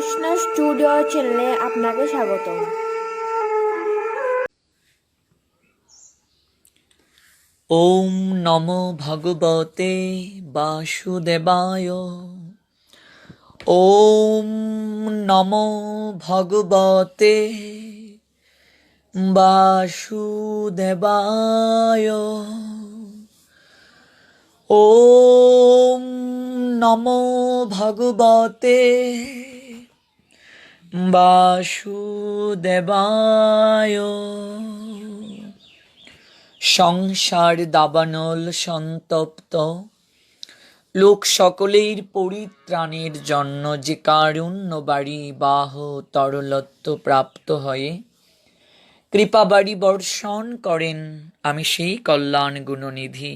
Krishna studio চ্যানেলে আপনাকে স্বাগতম। ওম নমো ভগবতে বাসুদেবায়। ওম নমো ভগবতে বাসুদেবায়। ওম নমো ভগবতে বাসুদেবায়। সংসার দাবানল সন্তপ্ত লোক সকলের পরিত্রাণের জন্য যে কারুণ্য বাড়ি বাহ তরলত্ব প্রাপ্ত হয়ে কৃপা বাড়ি বর্ষণ করেন, আমি সেই কল্যাণ গুণনিধি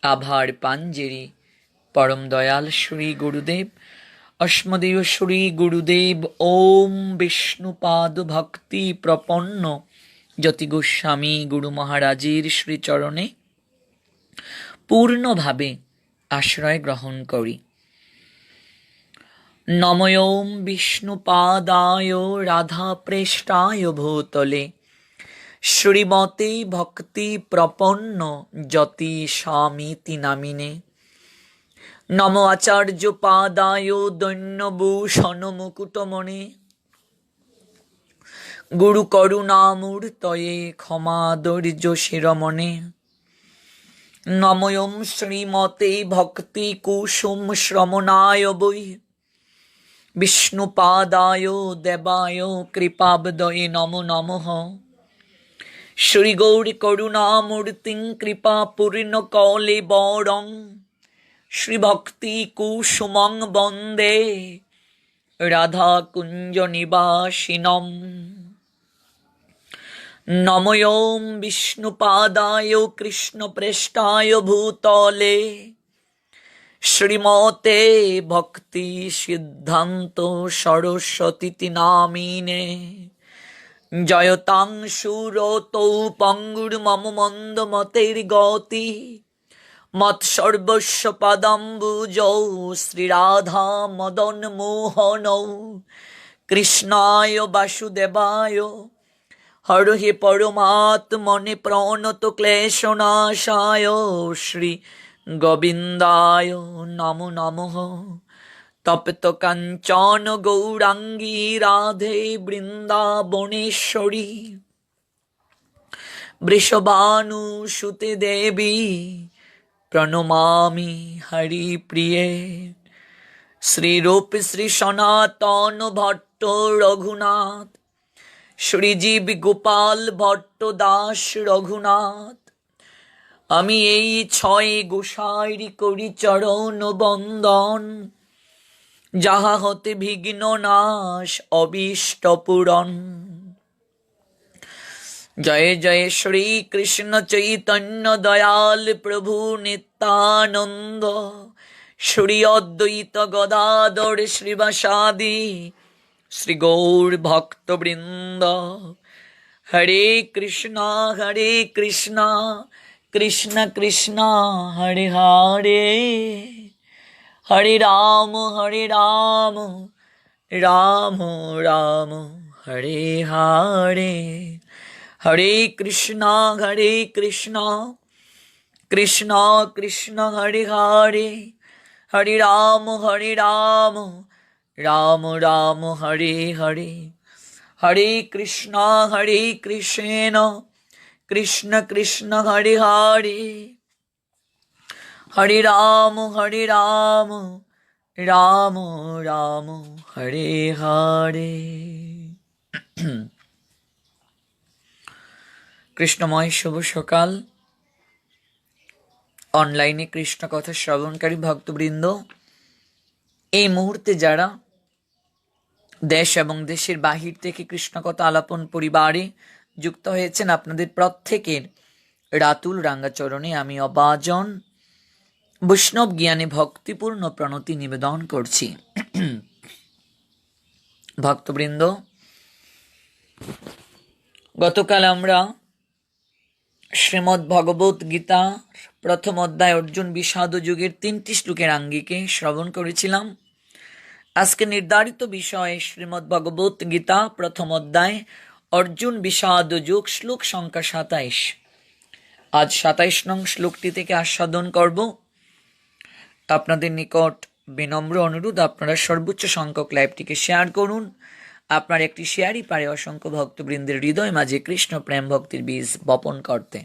আভার পাঞ্জেরি পরম দয়াল শ্রী গুরুদেব অস্মদেয় শ্রী গুরুদেব ওম বিষ্ণুপাদ ভক্তি প্রপন্ন জ্যোতি গোস্বামী গুরু মহারাজের শ্রীচরণে পূর্ণভাবে আশ্রয় গ্রহণ করি। নমোম বিষ্ণুপাদায় রাধা প্রেষ্টায় ভূতলে শ্রীমতে ভক্তি প্রপন্ন জ্যোতি স্বামীতি নামিনে। নম আচার্য পাদায় দৈন্যভূষণ মুকুটমণি গুরু করুণামূর্তয়ে ক্ষমাদর্য শিরমণে। নমোম শ্রীমতে ভক্তি কুসুম শ্রমণায় বৈ বিষ্ণুপাদায় দেবায় কৃপাবদয়ে নমো নমঃ। শ্রী গৌরী করুণামূর্তিং কৃপা পূর্ণ কলে বরং শ্রী ভক্তি কুসুমং বন্দে রাধা কুঞ্জ নিবাসিনম। নমোম বিষ্ণুপাদায় কৃষ্ণপ্রেষ্টায় ভূতলে শ্রীমতে ভক্তি সিদ্ধান্ত সরস্বতী নামিনে। জয়তাং সুরতৌ পঙ্গুর্মম মন্দমতের গতি মৎসর্বস্ব পদম্বুজৌ শ্রীরাধা মদন মোহনৌ। কৃষ্ণায় বাসুদেবায় হরহে পরমাত্মনে প্রণত ক্লেশনাশায় শ্রী গোবিন্দায় নমো নমঃ। তপ্ত কাঞ্চন গৌরাঙ্গী রাধে বৃন্দাবনেশ্বরী বৃষভানুসুতে দেবী প্রণমামি হরিপ্রিয়ে। শ্রীরূপ শ্রী সনাতন ভট্ট রঘুনাথ শ্রীজীব গোপাল ভট্ট দাস রঘুনাথ। আমি এই ছয় গোসাইরি করি চরণ বন্দন, যাহা হতে বিঘ্ন নাশ অবিষ্ট পূরণ। জয় জয় শ্রী কৃষ্ণ চৈতন্য দয়াল প্রভু নিত্যানন্দ শ্রী অদ্বৈত গদাধর শ্রীবাসাদি শ্রী গৌর ভক্তবৃন্দ। হরে কৃষ্ণ কৃষ্ণ কৃষ্ণ হরে হরে, হরে রাম রাম রাম হরে হরে। হরে কৃষ্ণ কৃষ্ণ কৃষ্ণ হরে হরে, হরে রাম রাম রাম হরে হরে। হরে কৃষ্ণ কৃষ্ণ কৃষ্ণ হরে হরে, হরে রাম রাম রাম হরে হরে। কৃষ্ণময় শুভ সকাল। অনলাইনে কৃষ্ণ কথা শ্রবণকারী ভক্তবৃন্দ, এই মুহূর্তে যারা দেশ এবং দেশের বাহির থেকে কৃষ্ণ কথা আলাপন পরিবারে যুক্ত হয়েছেন, আপনাদের প্রত্যেকের রাতুল রাঙ্গাচরণে আমি অবাজন বৈষ্ণব জ্ঞানে ভক্তিপূর্ণ প্রণতি নিবেদন করছি। ভক্তবৃন্দ, গতকাল আমরা শ্রীমদ্ ভগবত গীতার প্রথম অধ্যায় অর্জুন বিষাদ যুগের 3টি শ্লোকের আঙ্গিকে শ্রবণ করেছিলাম। আজকে নির্ধারিত বিষয় শ্রীমদ্ ভগবত গীতা প্রথম অধ্যায় অর্জুন বিষাদ যোগ শ্লোক সংখ্যা 27। আজ 27 নং শ্লোকটি থেকে আস্বাদন করব। আপনাদের নিকট বিনম্র অনুরোধ, আপনারা সর্বোচ্চ সংখ্যক লাইভটিকে শেয়ার করুন। আপনার একটি শেয়ারই পারে অসংখ্য ভক্তবৃন্দের হৃদয় মাঝে কৃষ্ণ প্রেম ভক্তির বীজ বপন করতে।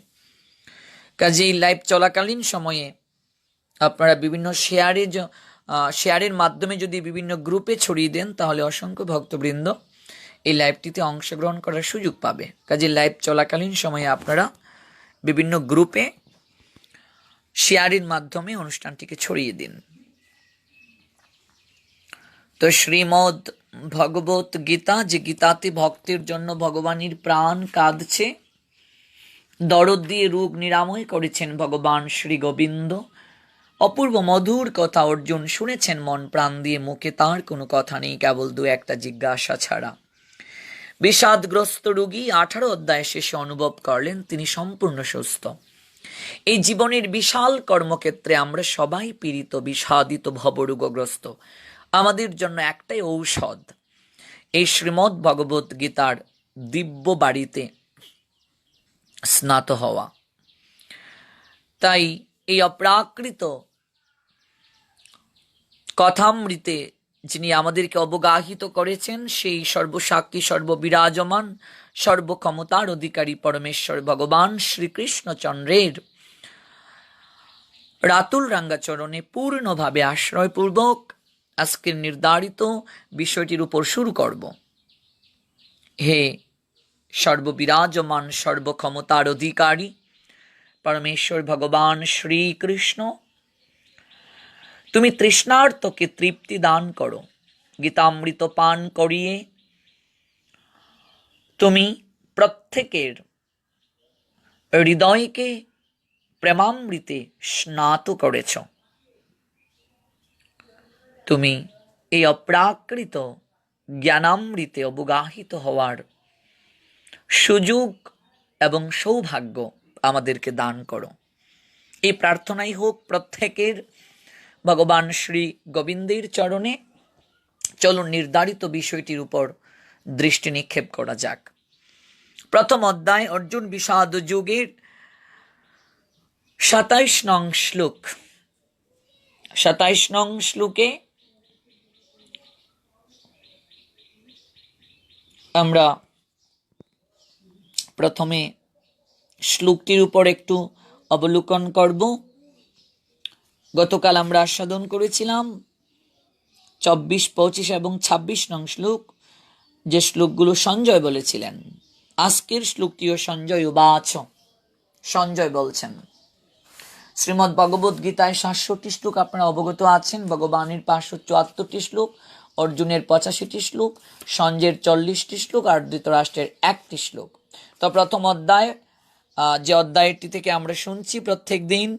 কাজেই লাইভ চলাকালীন সময়ে আপনারা বিভিন্ন শেয়ারের মাধ্যমে যদি বিভিন্ন গ্রুপে ছড়িয়ে দেন, তাহলে অসংখ্য ভক্তবৃন্দ এই লাইভটিতে অংশগ্রহণ করার সুযোগ পাবে। কাজে লাইভ চলাকালীন সময়ে আপনারা বিভিন্ন গ্রুপে শেয়ারের মাধ্যমে অনুষ্ঠানটিকে ছড়িয়ে দিন। তো শ্রীমদ্ ভগবত গীতা, যে গীতাতে ভক্তের জন্য ভগবানের প্রাণ কাঁদছে, দরদ দিয়ে রোগ নিরাময় করেছেন ভগবান শ্রী গোবিন্দ। অপূর্ব মধুর কথা অর্জুন শুনেছেন মন প্রাণ দিয়ে, মুখে তার কোনো কথা নেই, কেবল দু একটা জিজ্ঞাসা ছাড়া। বিষাদগ্রস্ত রোগী 18 অধ্যায় শেষে অনুভব করলেন তিনি সম্পূর্ণ সুস্থ। এই জীবনের বিশাল কর্মক্ষেত্রে আমরা সবাই পীড়িত, বিষাদিত, ভবরোগগ্রস্ত। আমাদের জন্য একটাই ঔষধ, এই শ্রীমদ্ ভগবত গীতার দিব্য বাড়িতে স্নাত হওয়া। তাই এই অপ্রাকৃত কথামৃতে যিনি আমাদেরকে অবগাহিত করেছেন, সেই সর্বসাক্ষী, সর্ববিরাজমান, সর্বক্ষমতার অধিকারী পরমেশ্বর ভগবান শ্রীকৃষ্ণচন্দ্রের রাতুল রাঙ্গাচরণে পূর্ণভাবে আশ্রয়পূর্বক আজকের নির্ধারিত বিষয়টির উপর শুরু করব। হে সর্ববিরাজমান, সর্বক্ষমতার অধিকারী পরমেশ্বর ভগবান শ্রীকৃষ্ণ, তুমি তৃষ্ণার্তকে তৃপ্তি দান করো। গীতামৃত পান করিয়ে তুমি প্রত্যেকের হৃদয়কে প্রেমামৃতে স্নাত করেছ। তুমি এই অপ্রাকৃত জ্ঞানামৃতে অবগাহিত হওয়ার সুযোগ এবং সৌভাগ্য আমাদেরকে দান করো। এই প্রার্থনাই হোক প্রত্যেকের ভগবান শ্রী গোবিন্দের চরণে। চলুন নির্ধারিত বিষয়টির উপর দৃষ্টি নিক্ষেপ করা যাক। প্রথম অধ্যায় অর্জুন বিষাদ যোগের 27 নং শ্লোক। 27 নং শ্লোকে আমরা প্রথমে শ্লোকটির উপর একটু অবলোকন করব। গতকাল আমরা আস্বাদন করেছিলাম 24, 25 এবং 26 নং শ্লোক, যে শ্লোকগুলো সঞ্জয় বলেছিলেন। আজকের শ্লোকটিও সঞ্জয় উবাচ, সঞ্জয় বলছেন। শ্রীমদ্ ভগবত গীতায় 67টি শ্লোক আপনারা অবগত আছেন। ভগবানের 574টি শ্লোক, অর্জুনের 85টি শ্লোক, সঞ্জয়ের 40টি শ্লোক আর ধৃতরাষ্ট্রের 1টি শ্লোক। তো প্রথম অধ্যায়, যে অধ্যায়টি থেকে আমরা শুনছি প্রত্যেক দিন,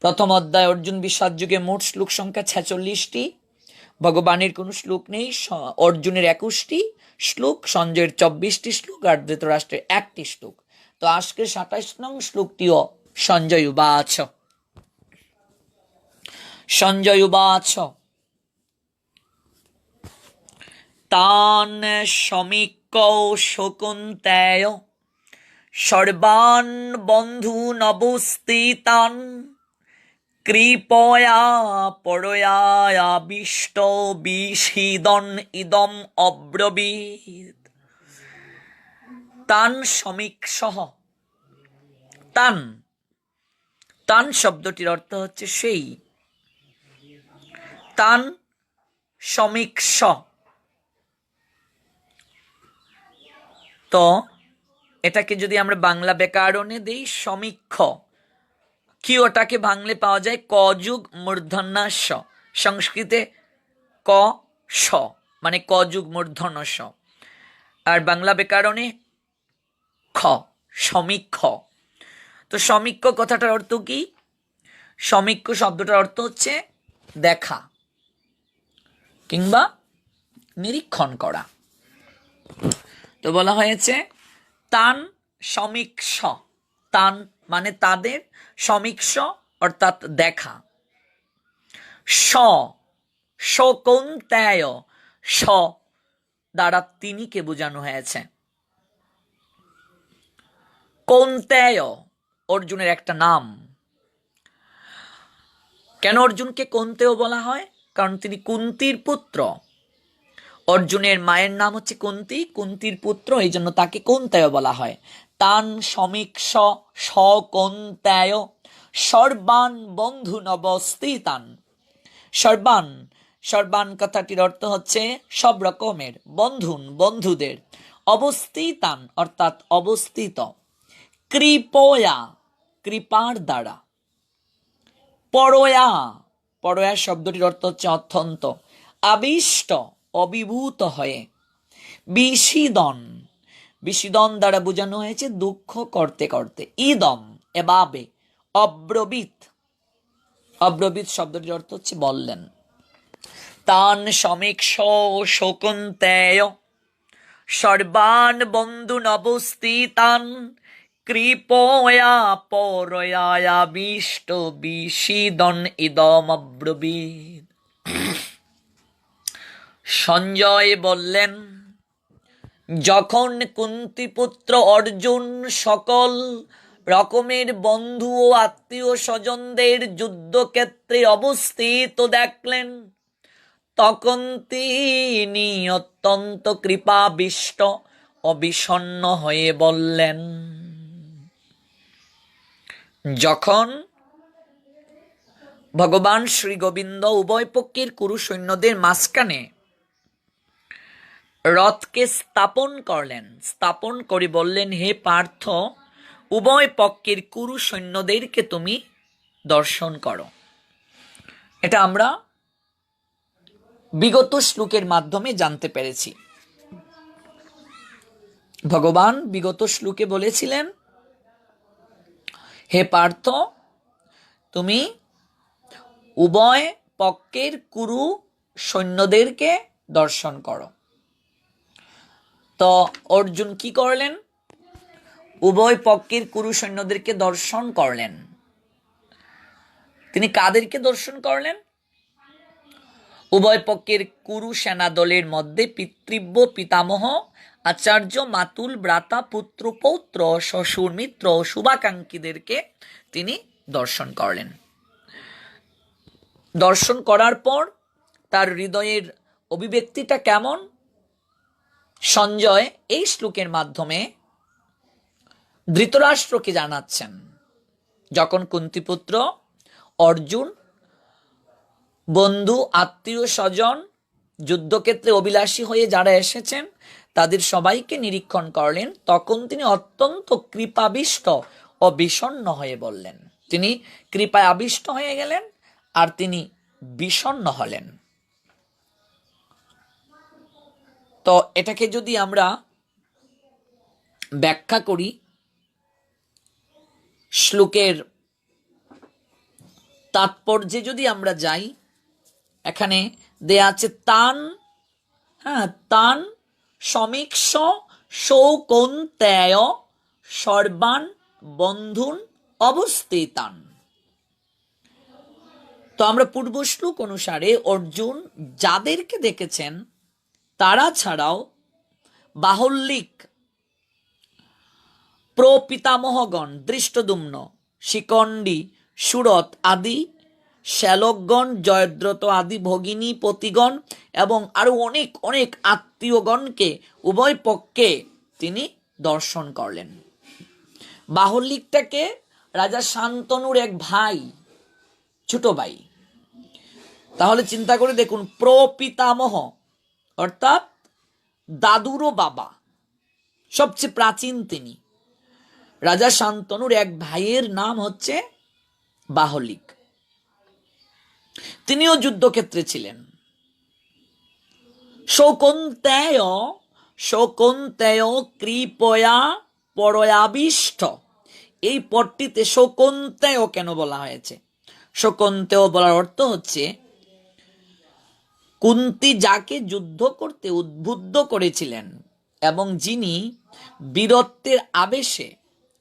প্রথম অধ্যায় অর্জুন বিষাদ যুগে মোট শ্লোক সংখ্যা 46টি। ভগবানের কোনো শ্লোক নেই। অর্জুনের 21টি শ্লোক, সঞ্জয়ের 24টি শ্লোক আর ধৃতরাষ্ট্রের 1টি শ্লোক। তো আজকের 27 নং শ্লোকটিও সঞ্জয় উবাচ। সঞ্জয় উবাচ তান সমীক্ষ শকুন্তেয় সর্বান বন্ধূন অবস্থিতান কৃপয়া পরয়াবিষ্ট বিষিদন ইদম অব্রবীত। তান সমীক্ষঃ। তান, তান শব্দটির অর্থ হচ্ছে সেই। তান সমীক্ষ। তো এটাকে যদি আমরা বাংলা ব্যাকরণে দিই, সমীক্ষ কি, ওটাকে ভাঙলে পাওয়া যায় কযুগ মূর্ধন্য স। সংস্কৃতে ক স মানে কযুগ মূর্ধন্য স, আর বাংলা ব্যাকরণে খ, সমীক্ষ। তো সমীক্ষ কথাটার অর্থ কি? সমীক্ষ শব্দটার অর্থ হচ্ছে দেখা কিংবা নিরীক্ষণ করা। তো বলা হয়েছে তান সমীক্ষ। তান মানে তাদের, সমীক্ষ অর্থাৎ দেখা, স শকুন্তেয়, স দ্বারা তিনিকে বোঝানো হয়েছে। কৌন্তেয় অর্জুনের একটা নাম। কেন অর্জুনকে কৌন্তেয় বলা হয়? কারণ তিনি কুন্তির পুত্র। অর্জুনের মায়ের নাম হচ্ছে কুন্তি, কুন্তির পুত্র, এই জন্য তাকে কৌন্তেয় বলা হয়। তান সমীক্ষ সকৌন্তেয় সর্বান বন্ধু নবস্থিতান। সর্বান, সর্বান কথাটির অর্থ হচ্ছে সব রকমের, বন্ধুন বন্ধুদের, অবস্থিতান অর্থাৎ অবস্থিত, কৃপয়া কৃপার দ্বারা, পরয়া, পরয়া শব্দটির অর্থ হচ্ছে অত্যন্ত, আবিষ্ট অভিভূত হয়ে, বিষিদন, বিষিদন দ্বারা বোঝানো হয়েছে দুঃখ করতে করতে, ইদম এভাবে, অব্রবীত, অব্রবীত শব্দটির অর্থ হচ্ছে বললেন। তান সমীক্ষ শকুন্তেয় সর্বান বন্ধুন অবস্থিতান কৃপয়া পরয়াবিষ্ট বিষিদন ইদম অব্রবীত। সঞ্জয় বললেন, যখন কুন্তিপুত্র অর্জুন সকল রকমের বন্ধু ও আত্মীয় স্বজনদের যুদ্ধক্ষেত্রে অবস্থিত দেখলেন, তখন তিনি অত্যন্ত কৃপাবিষ্ট ও বিষণ্ণ হয়ে বললেন। যখন ভগবান শ্রী গোবিন্দ উভয় পক্ষের কুরু সৈন্যদের মাঝখানে রথকে স্থাপন করলেন, স্থাপন করে বললেন, হে পার্থ, উভয় পক্ষের কুরু সৈন্যদেরকে তুমি দর্শন করো। এটা আমরা বিগত শ্লোকের মাধ্যমে জানতে পেরেছি। ভগবান বিগত শ্লোকে বলেছিলেন, হে পার্থ, তুমি উভয় পক্ষের কুরু সৈন্যদেরকে দর্শন করো। তো অর্জুন কি করলেন? উভয় পক্ষের কুরু সৈন্যদেরকে দর্শন করলেন। তিনি কাদেরকে দর্শন করলেন? উভয় পক্ষের কুরু সেনা দলের মধ্যে পিতৃব্য পিতামহ আচার্য মাতুল ভ্রাতা পুত্র পৌত্র শ্বশুর মিত্র শুভাকাঙ্ক্ষীদেরকে তিনি দর্শন করলেন। দর্শন করার পর তার হৃদয়ের অভিব্যক্তিটা কেমন, সঞ্জয় এই শ্লোকের মাধ্যমে ধৃতরাষ্ট্রকে জানাচ্ছেন। যখন কুন্তিপুত্র অর্জুন বন্ধু আত্মীয় স্বজন যুদ্ধক্ষেত্রে অভিলাষী হয়ে যারা এসেছেন তাদের সবাইকে নিরীক্ষণ করলেন, তখন তিনি অত্যন্ত কৃপাবিষ্ট ও বিষণ্ণ হয়ে বললেন। তিনি কৃপায় আবিষ্ট হয়ে গেলেন আর তিনি বিষণ্ণ হলেন। তো এটাকে যদি আমরা ব্যাখ্যা করি, শ্লোকের তাৎপর্যে যদি আমরা যাই, এখানে দেয়া আছে তান, তান সমীক্ষ শৌকৌন্তেয় সর্বান বন্ধুন অবস্থিতান। তো আমরা পূর্ব শ্লোক অনুসারে অর্জুন যাদেরকে দেখেছেন তারা ছাড়াও বাহুল্যিক, প্রপিতামহগণ দৃষ্টদ্যুম্ন, শিখণ্ডী, সুরত আদি, শ্যালকগণ, জয়দ্রথ আদি ভগিনী পতিগণ এবং আরো অনেক অনেক আত্মীয়গণকে উভয় পক্ষে তিনি দর্শন করলেন। বাহুল্যিকটাকে রাজা শান্তনুর এক ভাই, ছোট ভাই। তাহলে চিন্তা করে দেখুন, প্রপিতামহ অর্থাৎ দাদুরও বাবা, সবচেয়ে প্রাচীন তিনি। রাজা শান্তনুর এক ভাইয়ের নাম হচ্ছে বাহলিক, তিনিও যুদ্ধক্ষেত্রে ছিলেন। শৌকৌন্তেয়, শৌকৌন্তেয় কৃপয়া পরয়াবিষ্ট, এই পদটিতে শৌকৌন্তেয় কেন বলা হয়েছে? শৌকৌন্তেয় বলার অর্থ হচ্ছে কুন্তি যাকে যুদ্ধ করতে উদ্বুদ্ধ করেছিলেন এবং যিনি বীরত্বের আবেশে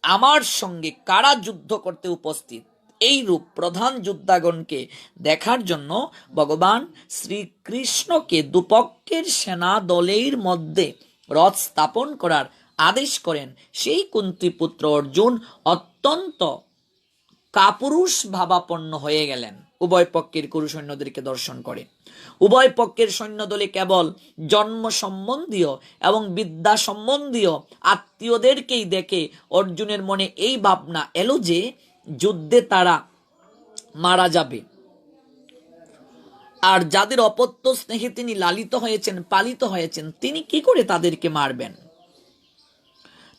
আমার সঙ্গে কারা যুদ্ধ করতে উপস্থিত, এই রূপ প্রধান যোদ্ধাগণকে দেখার জন্য ভগবান শ্রীকৃষ্ণকে দুপক্ষের সেনা দলের মধ্যে রথ স্থাপন করার আদেশ করেন। সেই কুন্তিপুত্র অর্জুন অত্যন্ত কাপুরুষ ভাবাপন্ন হয়ে গেলেন উভয় পক্ষের কুরু সৈন্যদেরকে দর্শন করে। উভয় পক্ষের সৈন্যদলে কেবল জন্ম সম্বন্ধীয় এবং বিদ্যা সম্বন্ধীয় আত্মীয়দেরকেই দেখে অর্জুনের মনে এই ভাবনা এলো যে যুদ্ধে তারা মারা যাবে, আর যাদের অপত্য স্নেহে তিনি লালিত হয়েছেন, পালিত হয়েছেন, তিনি কি করে তাদেরকে মারবেন?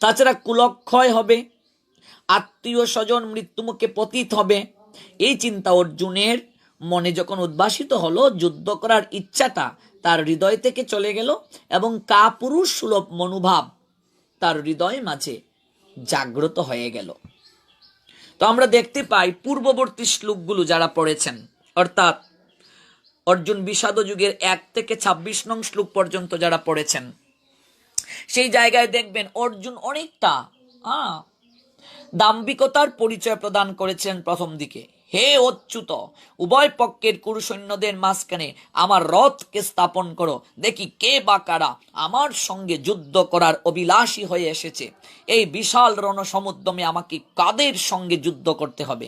তাছাড়া কুলক্ষয় হবে, আত্মীয় স্বজন মৃত্যুমুখে পতিত হবে। এই চিন্তা অর্জুনের মনে যখন উদ্ভাসিত হলো, যুদ্ধ করার ইচ্ছাটা তার হৃদয় থেকে চলে গেল এবং কাপুরুষ সুলভ মনোভাব তার হৃদয় মাঝে জাগ্রত হয়ে গেল। তো আমরা দেখতে পাই পূর্ববর্তী শ্লোকগুলো যারা পড়েছেন, অর্থাৎ অর্জুন বিষাদ যুগের 1 থেকে 26 নং শ্লোক পর্যন্ত যারা পড়েছেন, সেই জায়গায় দেখবেন অর্জুন অনেকটা দাম্ভিকতার পরিচয় প্রদান করেছেন প্রথম দিকে। হে অচ্যুত, উভয় পক্ষের কুরু সৈন্যদের মাঝখানে আমার রথকে স্থাপন করো, দেখি কে বা কারা আমার সঙ্গে যুদ্ধ করার অভিলাষী হয়ে এসেছে। এই বিশাল রণসমুদ্রমে আমাকে কাদের সঙ্গে যুদ্ধ করতে হবে?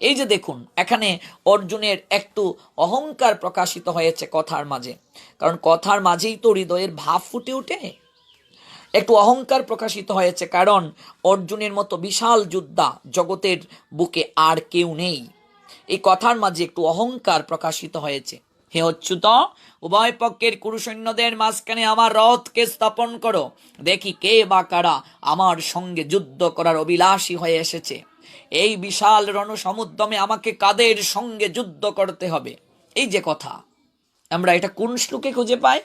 এই যে দেখুন, এখানে অর্জুনের একটু অহংকার প্রকাশিত হয়েছে কথার মাঝে, কারণ কথার মাঝেই তো হৃদয়ের ভাব ফুটে ওঠে। একটু অহংকার প্রকাশিত হয়েছে, কারণ অর্জুনের মতো বিশাল যোদ্ধা জগতের বুকে আর কেউ নেই। এই কথার মাঝে একটু অহংকার প্রকাশিত হয়েছে। হে অচ্যুত, উভয় পক্ষের কুরু সৈন্যদের মাঝখানে আমার রথকে স্থাপন করো, দেখি কে বা কারা আমার সঙ্গে যুদ্ধ করার অভিলাষী হয়ে এসেছে। এই বিশাল রণসমুদ্রমে আমাকে কাদের সঙ্গে যুদ্ধ করতে হবে? এই যে কথা, আমরা এটা কোন শ্লোকে খুঁজে পাই?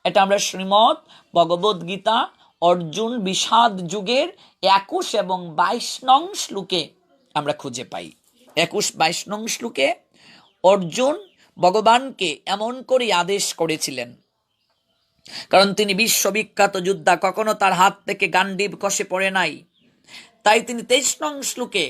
এটা আমরা শ্রীমদ্ ভগবদ গীতা অর্জুন বিষাদ যুগের 21 এবং 22 নং শ্লোকে আমরা খুঁজে পাই। 21-22 নং শ্লোকে অর্জুন ভগবানকে এমন করে আদেশ করেছিলেন, কারণ তিনি বিশ্ববিখ্যাত যোদ্ধা, কখনো তার হাত থেকে গান্ডীব খসে পড়ে নাই। তাই তিনি 23 নং শ্লোকে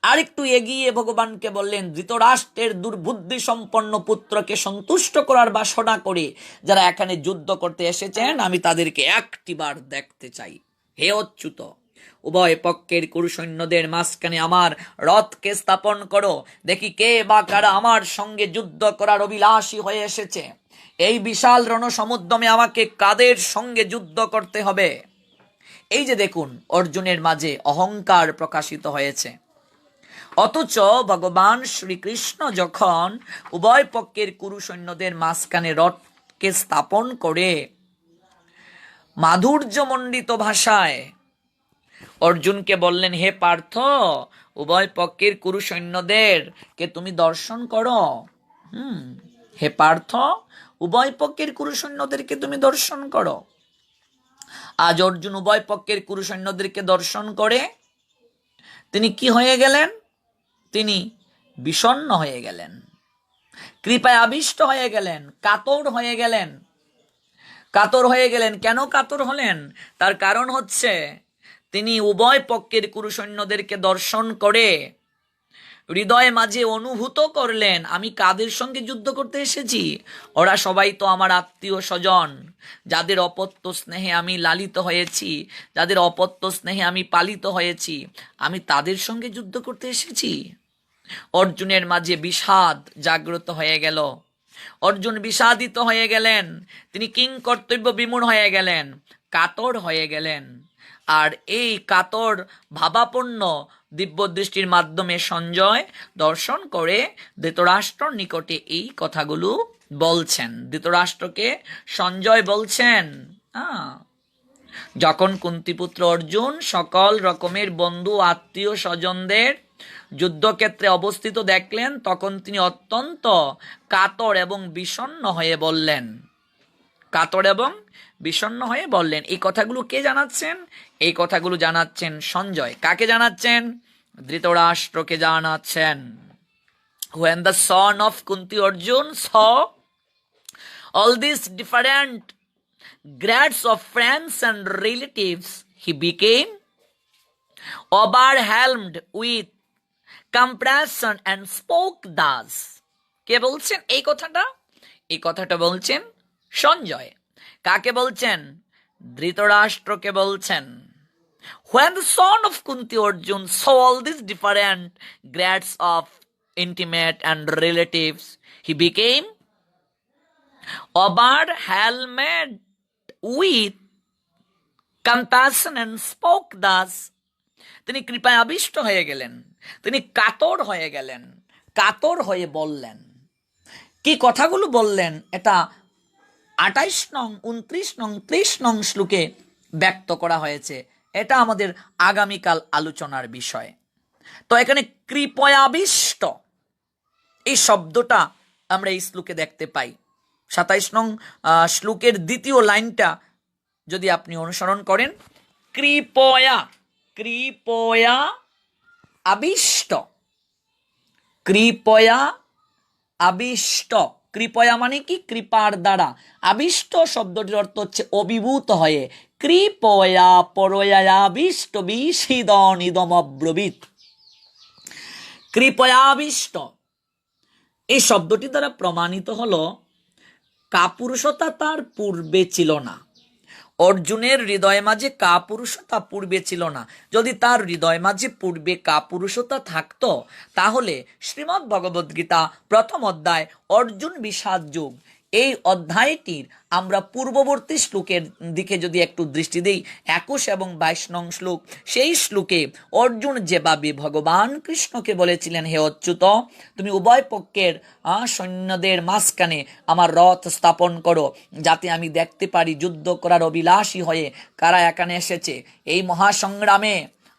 আরেকটু এগিয়ে ভগবানকে বললেন, ধৃতরাষ্ট্রের দুর্বুদ্ধি সম্পন্ন পুত্রকে সন্তুষ্ট করার বাসনা করে যারা এখানে যুদ্ধ করতে এসেছেন, আমি তাদেরকে একটিবার দেখতে চাই। হে অচ্যুত, উভয় পক্ষের কুরু সৈন্যদের মাঝখানে আমার রথকে স্থাপন করো, দেখি কে বা কারা আমার সঙ্গে যুদ্ধ করার অভিলাষী হয়ে এসেছে। এই বিশাল রণসমুদ্রমে আমাকে কাদের সঙ্গে যুদ্ধ করতে হবে? এই যে দেখুন, অর্জুনের মাঝে অহংকার প্রকাশিত হয়েছে। অথচ ভগবান শ্রীকৃষ্ণ যখন উভয় পক্ষের কুরু সৈন্যদের মাঝখানে রথকে স্থাপন করে মাধুর্যমণ্ডিত ভাষায় অর্জুনকে বললেন, হে পার্থ, উভয় পক্ষের কুরু সৈন্যদের কে তুমি দর্শন করো। হে পার্থ, উভয় পক্ষের কুরু সৈন্যদেরকে তুমি দর্শন করো। আজ অর্জুন উভয় পক্ষের কুরু সৈন্যদেরকে দর্শন করে তিনি কি হয়ে গেলেন? তিনি বিষণ্ণ হয়ে গেলেন, কৃপায় আবিষ্ট হয়ে গেলেন, কাতর হয়ে গেলেন। কাতর হয়ে গেলেন কেন কাতর হলেন? তার কারণ হচ্ছে তিনি উভয় পক্ষের কুরু সৈন্যদেরকে দর্শন করে হৃদয় মাঝে অনুভূত করলেন, আমি কাদের সঙ্গে যুদ্ধ করতে এসেছি? ওরা সবাই তো আমার আত্মীয় স্বজন, যাদের অপত্য স্নেহে আমি লালিত হয়েছি, যাদের অপত্য স্নেহে আমি পালিত হয়েছি, আমি তাদের সঙ্গে যুদ্ধ করতে এসেছি। অর্জুনের মাঝে বিষাদ জাগ্রত হয়ে গেল। অর্জুন বিষাদিত হয়ে গেলেন, তিনি কিং কর্তব্য বিমূঢ় হয়ে গেলেন, কাতর হয়ে গেলেন। আর এই কাতর ভাবাপন্ন দিব্য দৃষ্টির মাধ্যমে সঞ্জয় দর্শন করে ধৃতরাষ্ট্রর নিকটে এই কথাগুলো বলছেন। ধৃতরাষ্ট্রকে সঞ্জয় বলছেন, যখন কুন্তিপুত্র অর্জুন সকল রকমের বন্ধু আত্মীয় স্বজনদের যুদ্ধক্ষেত্রে অবস্থিত দেখলেন, তখন তিনি অত্যন্ত কাতর এবং বিষণ্ণ হয়ে বললেন। কাতর এবং বিষণ্ণ হয়ে বললেন। এই কথাগুলো কে জানাচ্ছেন? এই কথাগুলো জানাচ্ছেন সঞ্জয়। কাকে জানাচ্ছেন? ধৃতরাষ্ট্রকে জানাচ্ছেন। When the son of Kunti Arjun saw all these different grades of friends and relatives, he became overwhelmed with compassion and spoke thus. কে বলছেন এই কথাটা? এই কথাটা বলছেন সঞ্জয়। কাকে বলছেন? ধৃতরাষ্ট্রকে বলছেন। When the son of Kunti Arjun saw all these different grades of intimate and relatives, he became overwhelmed with compassion and spoke thus. তিনি কৃপায় আবিষ্ট হয়ে গেলেন, তিনি কাতর হয়ে গেলেন, কাতর হয়ে বললেন। কি কথাগুলো বললেন এটা 28 নং, 29 নং, 30 নং শ্লোকে ব্যক্ত করা হয়েছে। এটা আমাদের আগামীকাল আলোচনার বিষয়। তো এখানে কৃপয়াবিষ্ট এই শব্দটা আমরা এই শ্লোকে দেখতে পাই। 27 নং শ্লোকের দ্বিতীয় লাইনটা যদি আপনি অনুসরণ করেন, কৃপয়া, কৃপয়া আবিষ্ট, কৃপয়া আবিষ্ট। কৃপয়া মানে কি? কৃপার দ্বারা। আবিষ্ট শব্দটির অর্থ হচ্ছে অভিভূত হয়ে। কৃপয়া পরয়া আবিষ্ট বিশিদন ইদম অব্রবীত। কৃপয়াবিষ্ট এই শব্দটি দ্বারা প্রমাণিত হলো কাপুরুষতা তার পূর্বে ছিল না। অর্জুনের হৃদয় মাঝে কাপুরুষতা পূর্বে ছিল না। যদি তার হৃদয় মাঝে পূর্বে কাপুরুষতা থাকতো তাহলে শ্রীমদ্ ভগবদ গীতা প্রথম অধ্যায় অর্জুন বিষাদ যুগ, এই অধ্যায়টির আমরা পূর্ববর্তী শ্লোকের দিকে যদি একটু দৃষ্টি দিই, 21 এবং 22 নং শ্লোক, সেই শ্লোকে অর্জুন যেভাবে ভগবান কৃষ্ণকে বলেছিলেন, হে অচ্যুত, তুমি উভয় পক্ষের সৈন্যদের মাঝখানে আমার রথ স্থাপন করো, যাতে আমি দেখতে পারি যুদ্ধ করার অভিলাষী হয়ে কারা এখানে এসেছে। এই মহাসংগ্রামে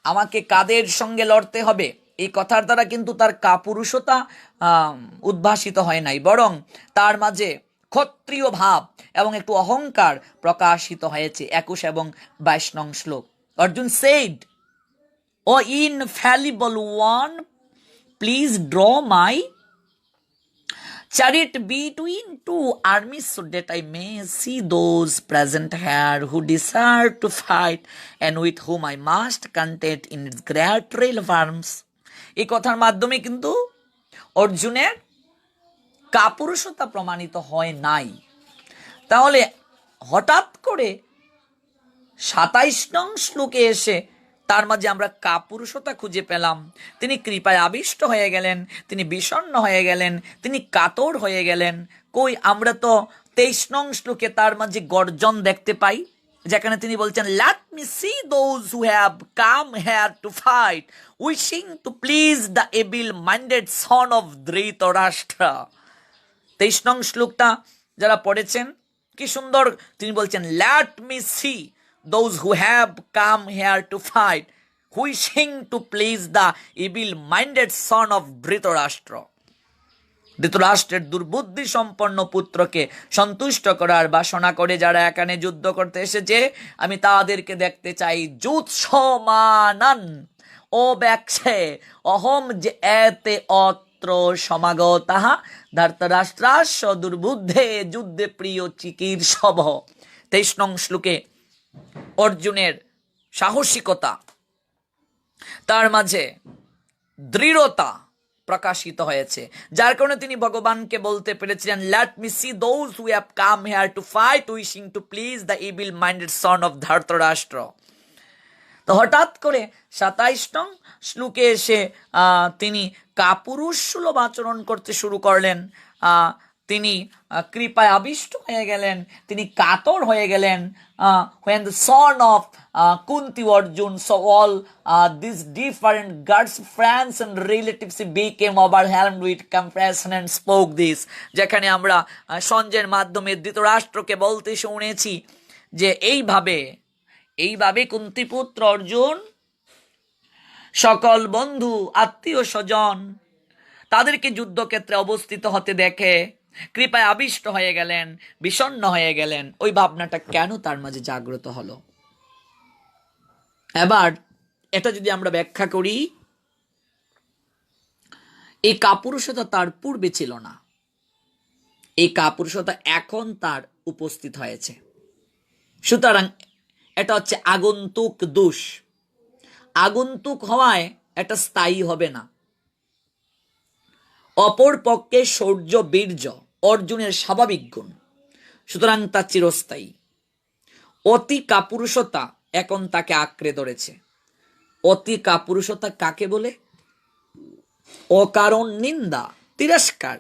আমাকে কাদের সঙ্গে লড়তে হবে, এই কথার দ্বারা কিন্তু তার কাপুরুষতা উদ্ভাসিত হয় নাই, বরং তার মাঝে ক্ষত্রিয় ভাব এবং একটু অহংকার প্রকাশিত হয়েছে। 21 এবং 22 নং শ্লোক। Arjun said, O infallible one, please draw my chariot between two armies so that I may see those present here who desire to fight and with whom I must contend in its great realm arms. এই কথার মাধ্যমে কিন্তু অর্জুনের কাপুরুষতা প্রমাণিত হয় নাই। তাহলে হঠাৎ করে 27 নং শ্লোকে এসে তার মাঝে আমরা কাপুরুষতা খুঁজে পেলাম। তিনি কৃপায় আবিষ্ট হয়ে গেলেন, তিনি বিষণ্ণ হয়ে গেলেন, তিনি কাতর হয়ে গেলেন। কই, আমরা তো 23 নং শ্লোকে তার মাঝে গর্জন দেখতে পাই, যেখানে তিনি বলছেন, let me see those who have come here to fight, wishing to please the able-minded son of Dhritarashtra. 23 নং শ্লোকটা যারা পড়েছেন কি সুন্দর তিনি বলছেন, let me see those who have come here to fight, wishing to please the evil-minded son of Dhritarashtra. ধৃতরাষ্ট্রের দুর্বুদ্ধি সম্পন্ন পুত্রকে সন্তুষ্ট করার বাসনা করে যারা এখানে যুদ্ধ করতে এসেছে, আমি তাদেরকে দেখতে চাই। যুৎসমানান ও ব্যাক্ষে অহম যে এতে অত্র সমাগতাহা ধৃতরাষ্ট্রাস্য দুর্বুদ্ধে যুদ্ধে প্রিয় চিকিৎসব। 23 নং শ্লোকে অর্জুনের সাহসিকতা, তার মাঝে দৃঢ়তা প্রকাশিত হয়েছে, যার কারণে তিনি ভগবানকে বলতে পেরেছিলেন, let me see those who have come here to fight, wishing to please the evil-minded son of Dhritarashtra. তো হঠাৎ করে 27 নং শ্লোকে এসে তিনি কাপুরুষ সুলভ আচরণ করতে শুরু করলেন। তিনি কৃপায় আবিষ্ট হয়ে গেলেন, তিনি কাতর হয়ে গেলেন। when the son of Kunti Arjun saw all these different gods, friends and relatives, he became overwhelmed with compassion and spoke this. যেখানে আমরা সঞ্জয়ের মাধ্যমে ধৃতরাষ্ট্রকে বলতে শুনেছি যে এইভাবে কুন্তিপুত্র অর্জুন সকল বন্ধু আত্মীয় স্বজন তাদেরকে যুদ্ধক্ষেত্রে অবস্থিত হতে দেখে কৃপায় আবিষ্ট হয়ে গেলেন, বিষণ্ণ হয়ে গেলেন। ওই ভাবনাটা কেন তার মাঝে জাগ্রত হলো? এবার এটা যদি আমরা ব্যাখ্যা করি, এই কাপুরুষতা তার পূর্বে ছিল না, এই কাপুরুষতা এখন তার উপস্থিত হয়েছে। সুতরাং এটা হচ্ছে আগন্তুক দোষ। আগন্তুক হওয়ায় এটা স্থায়ী হবে না। অপর পক্ষে শৌর্য বীর্য অর্জুনের স্বাভাবিক গুণ, সুতরাং তা চিরস্থায়ী। অতি কাপুরুষতা এখন তাকে আঁকড়ে ধরেছে। অতি কাপুরুষতা কাকে বলে? অকারণ নিন্দা, তিরস্কার,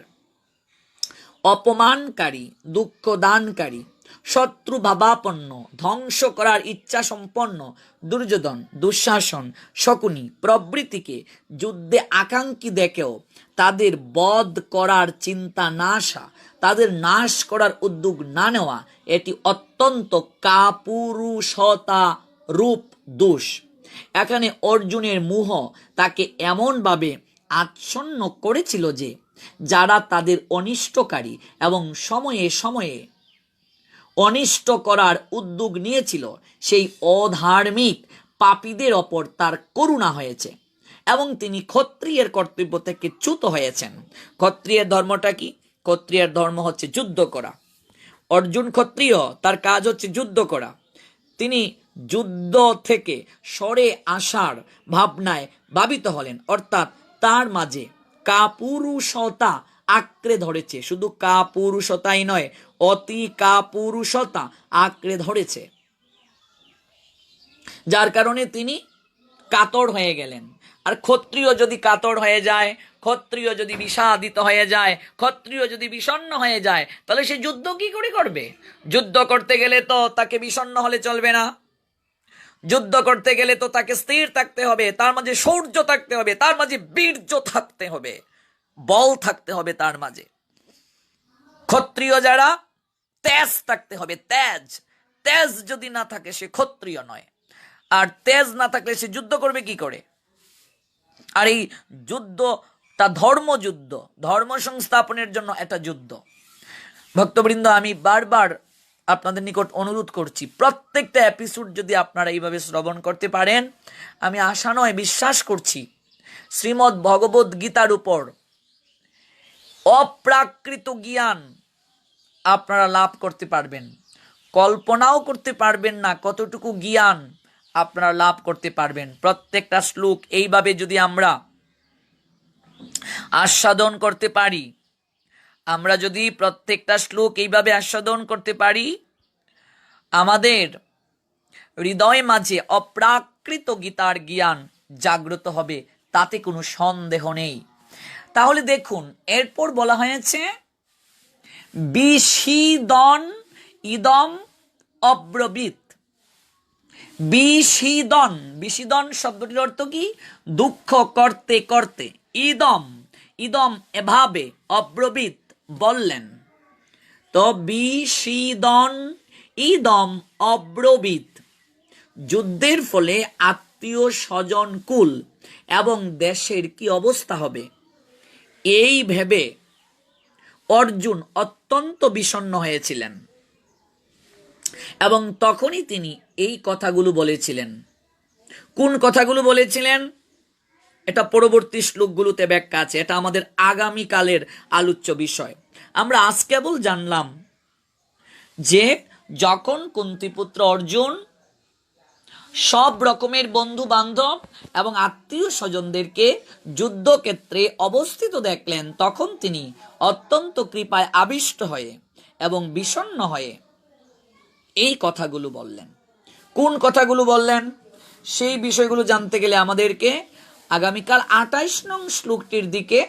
অপমানকারী, দুঃখ দানকারী, শত্রু ভাবাপন্ন, ধ্বংস করার ইচ্ছা সম্পন্ন, দুর্যোধন, দুঃশাসন, শকুনি প্রভৃতিকে যুদ্ধে আকাঙ্ক্ষী দেখেও তাদের বধ করার চিন্তা না আসা, তাদের নাশ করার উদ্যোগ না নেওয়া, এটি অত্যন্ত কাপুরুষতা রূপ দোষ। এখানে অর্জুনের মোহ তাকে এমনভাবে আচ্ছন্ন করেছিল যে যারা তাদের অনিষ্টকারী এবং সময়ে সময়ে অনিষ্ট করার উদ্যোগ নিয়েছিল সেই অধার্মিক পাপীদের ওপর তার করুণা হয়েছে এবং তিনি ক্ষত্রিয়ের কর্তব্য থেকে চ্যুত হয়েছেন। ক্ষত্রিয়ের ধর্মটা কি? ক্ষত্রিয়ের ধর্ম হচ্ছে যুদ্ধ করা। অর্জুন ক্ষত্রিয়, তার কাজ হচ্ছে যুদ্ধ করা। তিনি যুদ্ধ থেকে সরে আসার ভাবনায় ভাবিত হলেন, অর্থাৎ তার মাঝে কাপুরুষতা আঁকড়ে ধরেছে। শুধু কাপুরুষতাই নয়, অতি কাপুরুষতা আঁকড়ে ধরেছে, যার কারণে তিনি কাতর হয়ে গেলেন। আর ক্ষত্রিয় যদি কাতর হয়ে যায়, ক্ষত্রিয় যদি বিষাদিত হয়ে যায়, ক্ষত্রিয় যদি বিষণ্ণ হয়ে যায়, তাহলে সে যুদ্ধ কি করে করবে? যুদ্ধ করতে গেলে তো তাকে বিষণ্ণ হলে চলবে না। যুদ্ধ করতে গেলে তো তাকে স্থির থাকতে হবে, তার মাঝে শৌর্য থাকতে হবে, তার মাঝে বীর্য থাকতে হবে, বল থাকতে হবে তার মাঝে। ক্ষত্রিয় যারা, তেজ থাকতে হবে, তেজ। তেজ যদি না থাকে সে ক্ষত্রিয় নয়। আর তেজ না থাকলে সে যুদ্ধ করবে কি করে? আর এই যুদ্ধটা ধর্মযুদ্ধ, ধর্ম সংস্থাপনের জন্য একটা যুদ্ধ। ভক্তবৃন্দ, আমি বারবার আপনাদের নিকট অনুরোধ করছি, প্রত্যেকটা এপিসোড যদি আপনারা এইভাবে শ্রবণ করতে পারেন, আমি আশা নয় বিশ্বাস করছি শ্রীমদ্ ভগবদ গীতার উপর অপ্রাকৃত জ্ঞান আপনারা লাভ করতে পারবেন। কল্পনাও করতে পারবেন না কতটুকু জ্ঞান আপনারা লাভ করতে পারবেন। প্রত্যেকটা শ্লোক এইভাবে যদি আমরা আস্বাদন করতে পারি, আমরা যদি প্রত্যেকটা শ্লোক এইভাবে আস্বাদন করতে পারি, আমাদের হৃদয় মাঝে অপ্রাকৃত গীতার জ্ঞান জাগ্রত হবে, তাতে কোনো সন্দেহ নেই। তাহলে দেখুন, এরপর বলা হয়েছে বিষিদন ইদম অব্রবীত। বিষিদন, বিষিদন শব্দটির অর্থ কি? দুঃখ করতে করতে। ইদম, ইদম এভাবে, অব্রবীত বললেন। তো বিষিদন ইদম অব্রবীত, যুদ্ধের ফলে আত্মীয় স্বজন কুল এবং দেশের কি অবস্থা হবে, এই ভেবে অর্জুন অত্যন্ত বিষণ্ণ হয়েছিলেন এবং তখনই তিনি এই কথাগুলো বলেছিলেন। কোন কথাগুলো বলেছিলেন? এটা পরবর্তী শ্লোকগুলোতে ব্যাখ্যা আছে, এটা আমাদের আগামীকালের আলোচ্য বিষয়। আমরা আজ কেবল জানলাম যে যখন কুন্তিপুত্র অর্জুন সব রকমের বন্ধু বান্ধব এবং আত্মীয় স্বজনদেরকে যুদ্ধক্ষেত্রে অবস্থিত দেখলেন, তখন তিনি অত্যন্ত কৃপায় আবিষ্ট হয়ে এবং বিষণ্ণ হয়ে এই কথাগুলো বললেন। কোন কথাগুলো বললেন সেই বিষয়গুলো জানতে গেলে আমাদেরকে আগামীকাল 28 নং শ্লোকটির দিকে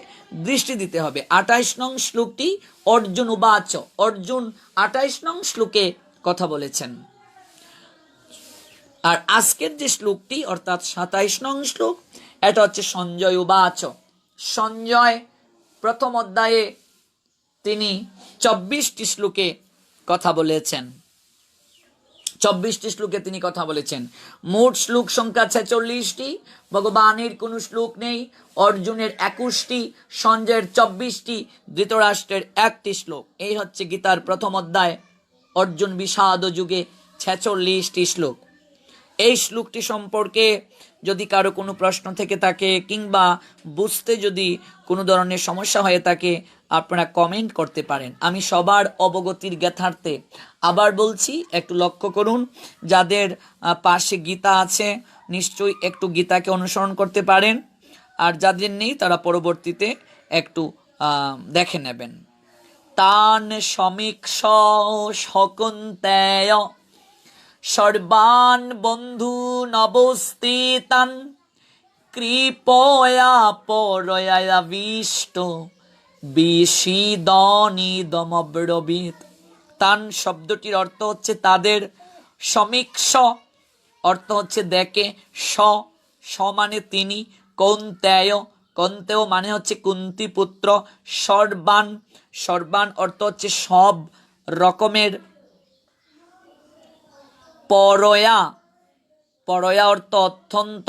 দৃষ্টি দিতে হবে। 28 নং শ্লোকটি অর্জুন উবাচ, অর্জুন 28 নং শ্লোকে কথা বলেছেন। আর আজকের যে শ্লোকটি অর্থাৎ 27 নং শ্লোক, এটা হচ্ছে সঞ্জয় উবাচ। সঞ্জয় প্রথম অধ্যায়ে তিনি 24টি শ্লোকে কথা বলেছেন। 24টি শ্লোকে তিনি কথা বলেছেন। মোট শ্লোক সংখ্যা 46টি। ভগবানের কোনো শ্লোক নেই। অর্জুনের 21টি, সঞ্জয়ের 24টি, ধৃতরাষ্ট্রের 1টি শ্লোক। এই হচ্ছে গীতার প্রথম অধ্যায়, অর্জুন বিষাদ যুগে 46টি শ্লোক। এই শ্লোকটি সম্পর্কে যদি কারো কোনো প্রশ্ন থেকে থাকে কিংবা বুঝতে যদি কোনো ধরনের সমস্যা হয়ে থাকে, আপনারা কমেন্ট করতে পারেন। আমি সবার অবগতির জ্ঞাতার্থে আবার বলছি, একটু লক্ষ্য করুন, যাদের পাশে গীতা আছে নিশ্চয়ই একটু গীতাকে অনুসরণ করতে পারেন, আর যাদের নেই তারা পরবর্তীতে একটু দেখে নেবেন। তান সমীক্ষ শকুন্তেয় সর্বান বন্ধু নবস্থিতান কৃপয়া পরয়াবিষ্ট বিষিদনিদমব্রবীত। তান শব্দটির অর্থ হচ্ছে তাদের, সমীক্ষ অর্থ হচ্ছে দেখে, স মানে তিনি, কৌন্তেয় কৌন্তেয় মানে হচ্ছে কুন্তি পুত্র, সর্বান সর্বান অর্থ হচ্ছে সব রকমের, পরয়া পরয়া অর্থ অত্যন্ত,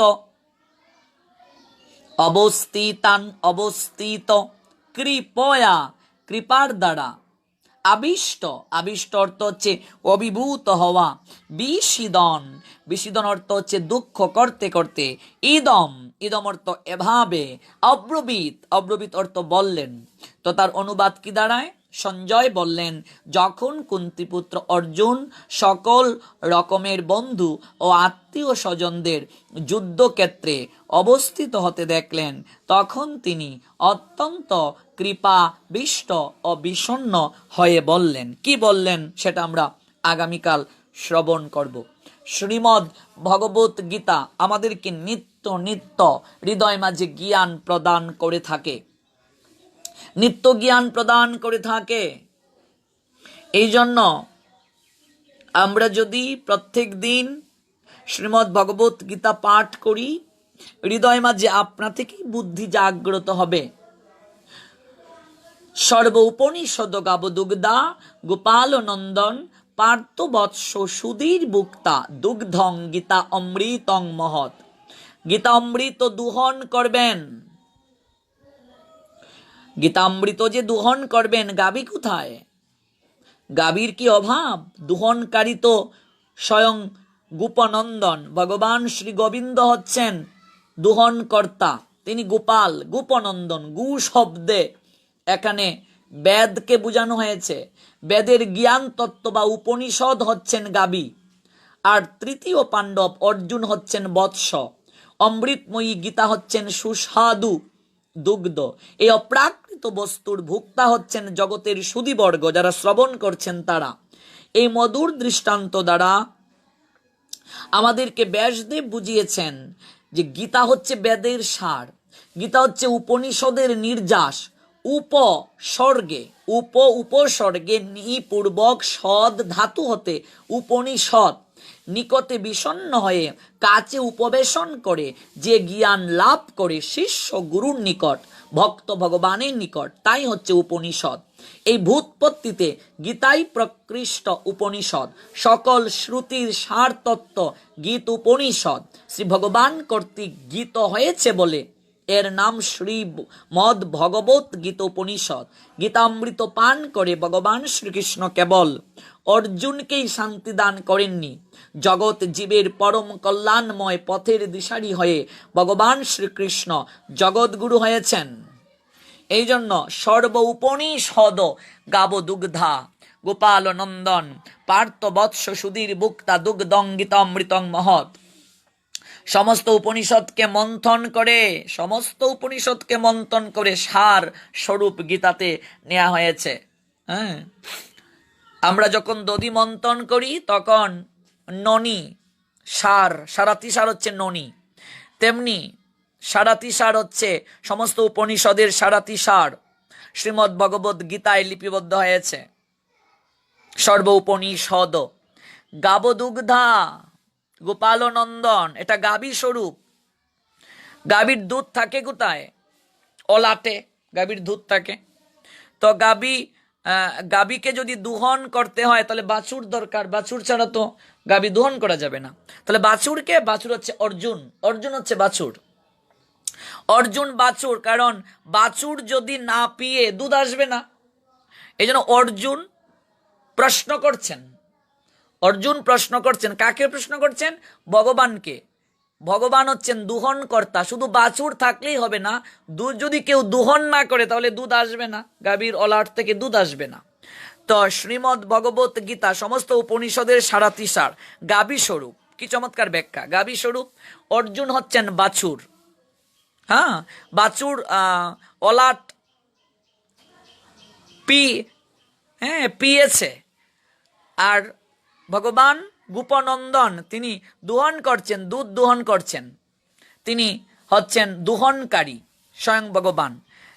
অবস্থিতান অবস্থিত, কৃপয়া কৃপার দ্বারা, আবিষ্ট আবিষ্ট অর্থ হচ্ছে অভিভূত হওয়া, বিষিদন বিষিদন অর্থ হচ্ছে দুঃখ করতে করতে, ইদম ইদম অর্থ এভাবে, অব্রবীত অব্রবীত অর্থ বললেন। তো তার অনুবাদ কি দাঁড়ায়? সঞ্জয় বললেন, যখন কুন্তিপুত্র অর্জুন সকল রকমের বন্ধু ও আত্মীয় স্বজনদের যুদ্ধক্ষেত্রে অবস্থিত হতে দেখলেন, তখন তিনি অত্যন্ত কৃপাবিষ্ট ও বিষণ্ণ হয়ে বললেন। কি বললেন সেটা আমরা আগামীকাল শ্রবণ করব। শ্রীমদ্ ভগবত গীতা আমাদেরকে নিত্য নিত্য হৃদয় মাঝে জ্ঞান প্রদান করে থাকে, নিত্য জ্ঞান প্রদান করে থাকে। এই জন্য আমরা যদি প্রত্যেক দিন শ্রীমদ্ ভগবত গীতা পাঠ করি, হৃদয় মাঝে আপনা থেকেই বুদ্ধি জাগ্রত হবে। সর্ব উপনিষদ গাবদুগ্ধা গোপাল নন্দন পার্থ বৎস সুধীর বুক্তা দুগ্ধং গীতা অমৃতং মহৎ। গীতা অমৃত দুহন করবেন, গীতামৃত যে দুহন করবেন, গাবি কোথায়? গাভীর কি অভাব? দুহনকারী তো স্বয়ং গোপনন্দন, ভগবান শ্রী গোবিন্দ হচ্ছেন দুহন কর্তা, তিনি গোপাল গোপনন্দন। গু শব্দে এখানে বেদকে বোঝানো হয়েছে, বেদের জ্ঞান তত্ত্ব বা উপনিষদ হচ্ছেন গাবি, আর তৃতীয় পাণ্ডব অর্জুন হচ্ছেন বৎস, অমৃতময়ী গীতা হচ্ছেন সুস্বাদু দুগ্ধ। এই অপ্রাকৃত বস্তুর ভোক্তা হচ্ছেন জগতের সুধীবর্গ, যারা শ্রবণ করছেন তারা। এই মধুর দৃষ্টান্ত দ্বারা আমাদেরকে ব্যাসদেব বুঝিয়েছেন যে গীতা হচ্ছে বেদের সার, গীতা হচ্ছে উপনিষদের নির্যাস। উপসর্গে উপসর্গে নিপূর্বক সদ ধাতু হতে উপনিষদ, নিকটে বিষণ্ণ হয়ে কাছে উপবেশন করে যে জ্ঞান লাভ করে শিষ্য গুরুর নিকট, ভক্ত ভগবানের নিকট, তাই হচ্ছে উপনিষদ। এই ভূতপত্তিতে গীতাই প্রকৃষ্ট উপনিষদ, সকল শ্রুতির সার তত্ত্ব গীত উপনিষদ। শ্রী ভগবান কর্তৃক গীত হয়েছে বলে এর নাম শ্রীমদ্ ভগবত গীত উপনিষদ। গীতামৃত পান করে ভগবান শ্রীকৃষ্ণ কেবল অর্জুনকেই শান্তি দান করেননি, জগৎ জীবের পরম কল্যাণময় পথের দিশারি হয়ে ভগবান শ্রীকৃষ্ণ জগৎগুরু হয়েছেন। এই জন্য সর্ব উপনিষদ গাব দুগ্ধা গোপাল নন্দন পার্থ বৎস সুধীর বুক্তা দুগ্ধং গীতামৃতং মহৎ। সমস্ত উপনিষদকে মন্থন করে, সমস্ত উপনিষদকে মন্থন করে সার স্বরূপ গীতাতে নেওয়া হয়েছে। হ্যাঁ, আমরা যখন দধি মন্থন করি তখন ননি সার, সারাতি সার হচ্ছে ননি, তেমনি সারাতি সার হচ্ছে সমস্ত উপনিষদের সারাতি সার শ্রীমদ্ ভগবত গীতায় লিপিবদ্ধ হয়েছে। সর্ব উপনিষদ গাবদুগ্ধা গোপাল নন্দন, এটা গাভী স্বরূপ। গাভীর দুধ থাকে কোথায়? ওলাটে গাভীর দুধ থাকে। তো গাভীকে যদি দুহন করতে হয় তাহলে বাছুর দরকার, বাছুর ছাড়া তো গাভী দুহন করা যাবে না। তাহলে বাছুরকে, বাছুর হচ্ছে অর্জুন, অর্জুন হচ্ছে বাছুর, অর্জুন বাছুর, কারণ বাছুর যদি না পিয়ে দুধ আসবে না। এই জন্য অর্জুন প্রশ্ন করছেন, অর্জুন প্রশ্ন করছেন, কাকে প্রশ্ন করছেন? ভগবানকে। ভগবান হচ্ছেন দুহন কর্তা, শুধু বাছুর থাকলেই হবে না, দুধ যদি কেউ দুহন না করে তাহলে দুধ আসবে না, গাভীর অলাট থেকে দুধ আসবে না। তো শ্রীমদ্ ভগবত গীতা সমস্ত উপনিষদের সারাতি সার, গাভী স্বরূপ। কি চমৎকার ব্যাখ্যা! গাভী স্বরূপ, অর্জুন হচ্ছেন বাছুর। হ্যাঁ, বাছুর অলাট পি পিয়েছে। আর ভগবান গোপনন্দন তিনি দুহন করছেন, দুধ দুহন করছেন, তিনি হচ্ছেন দুহনকারী স্বয়ং ভগবান।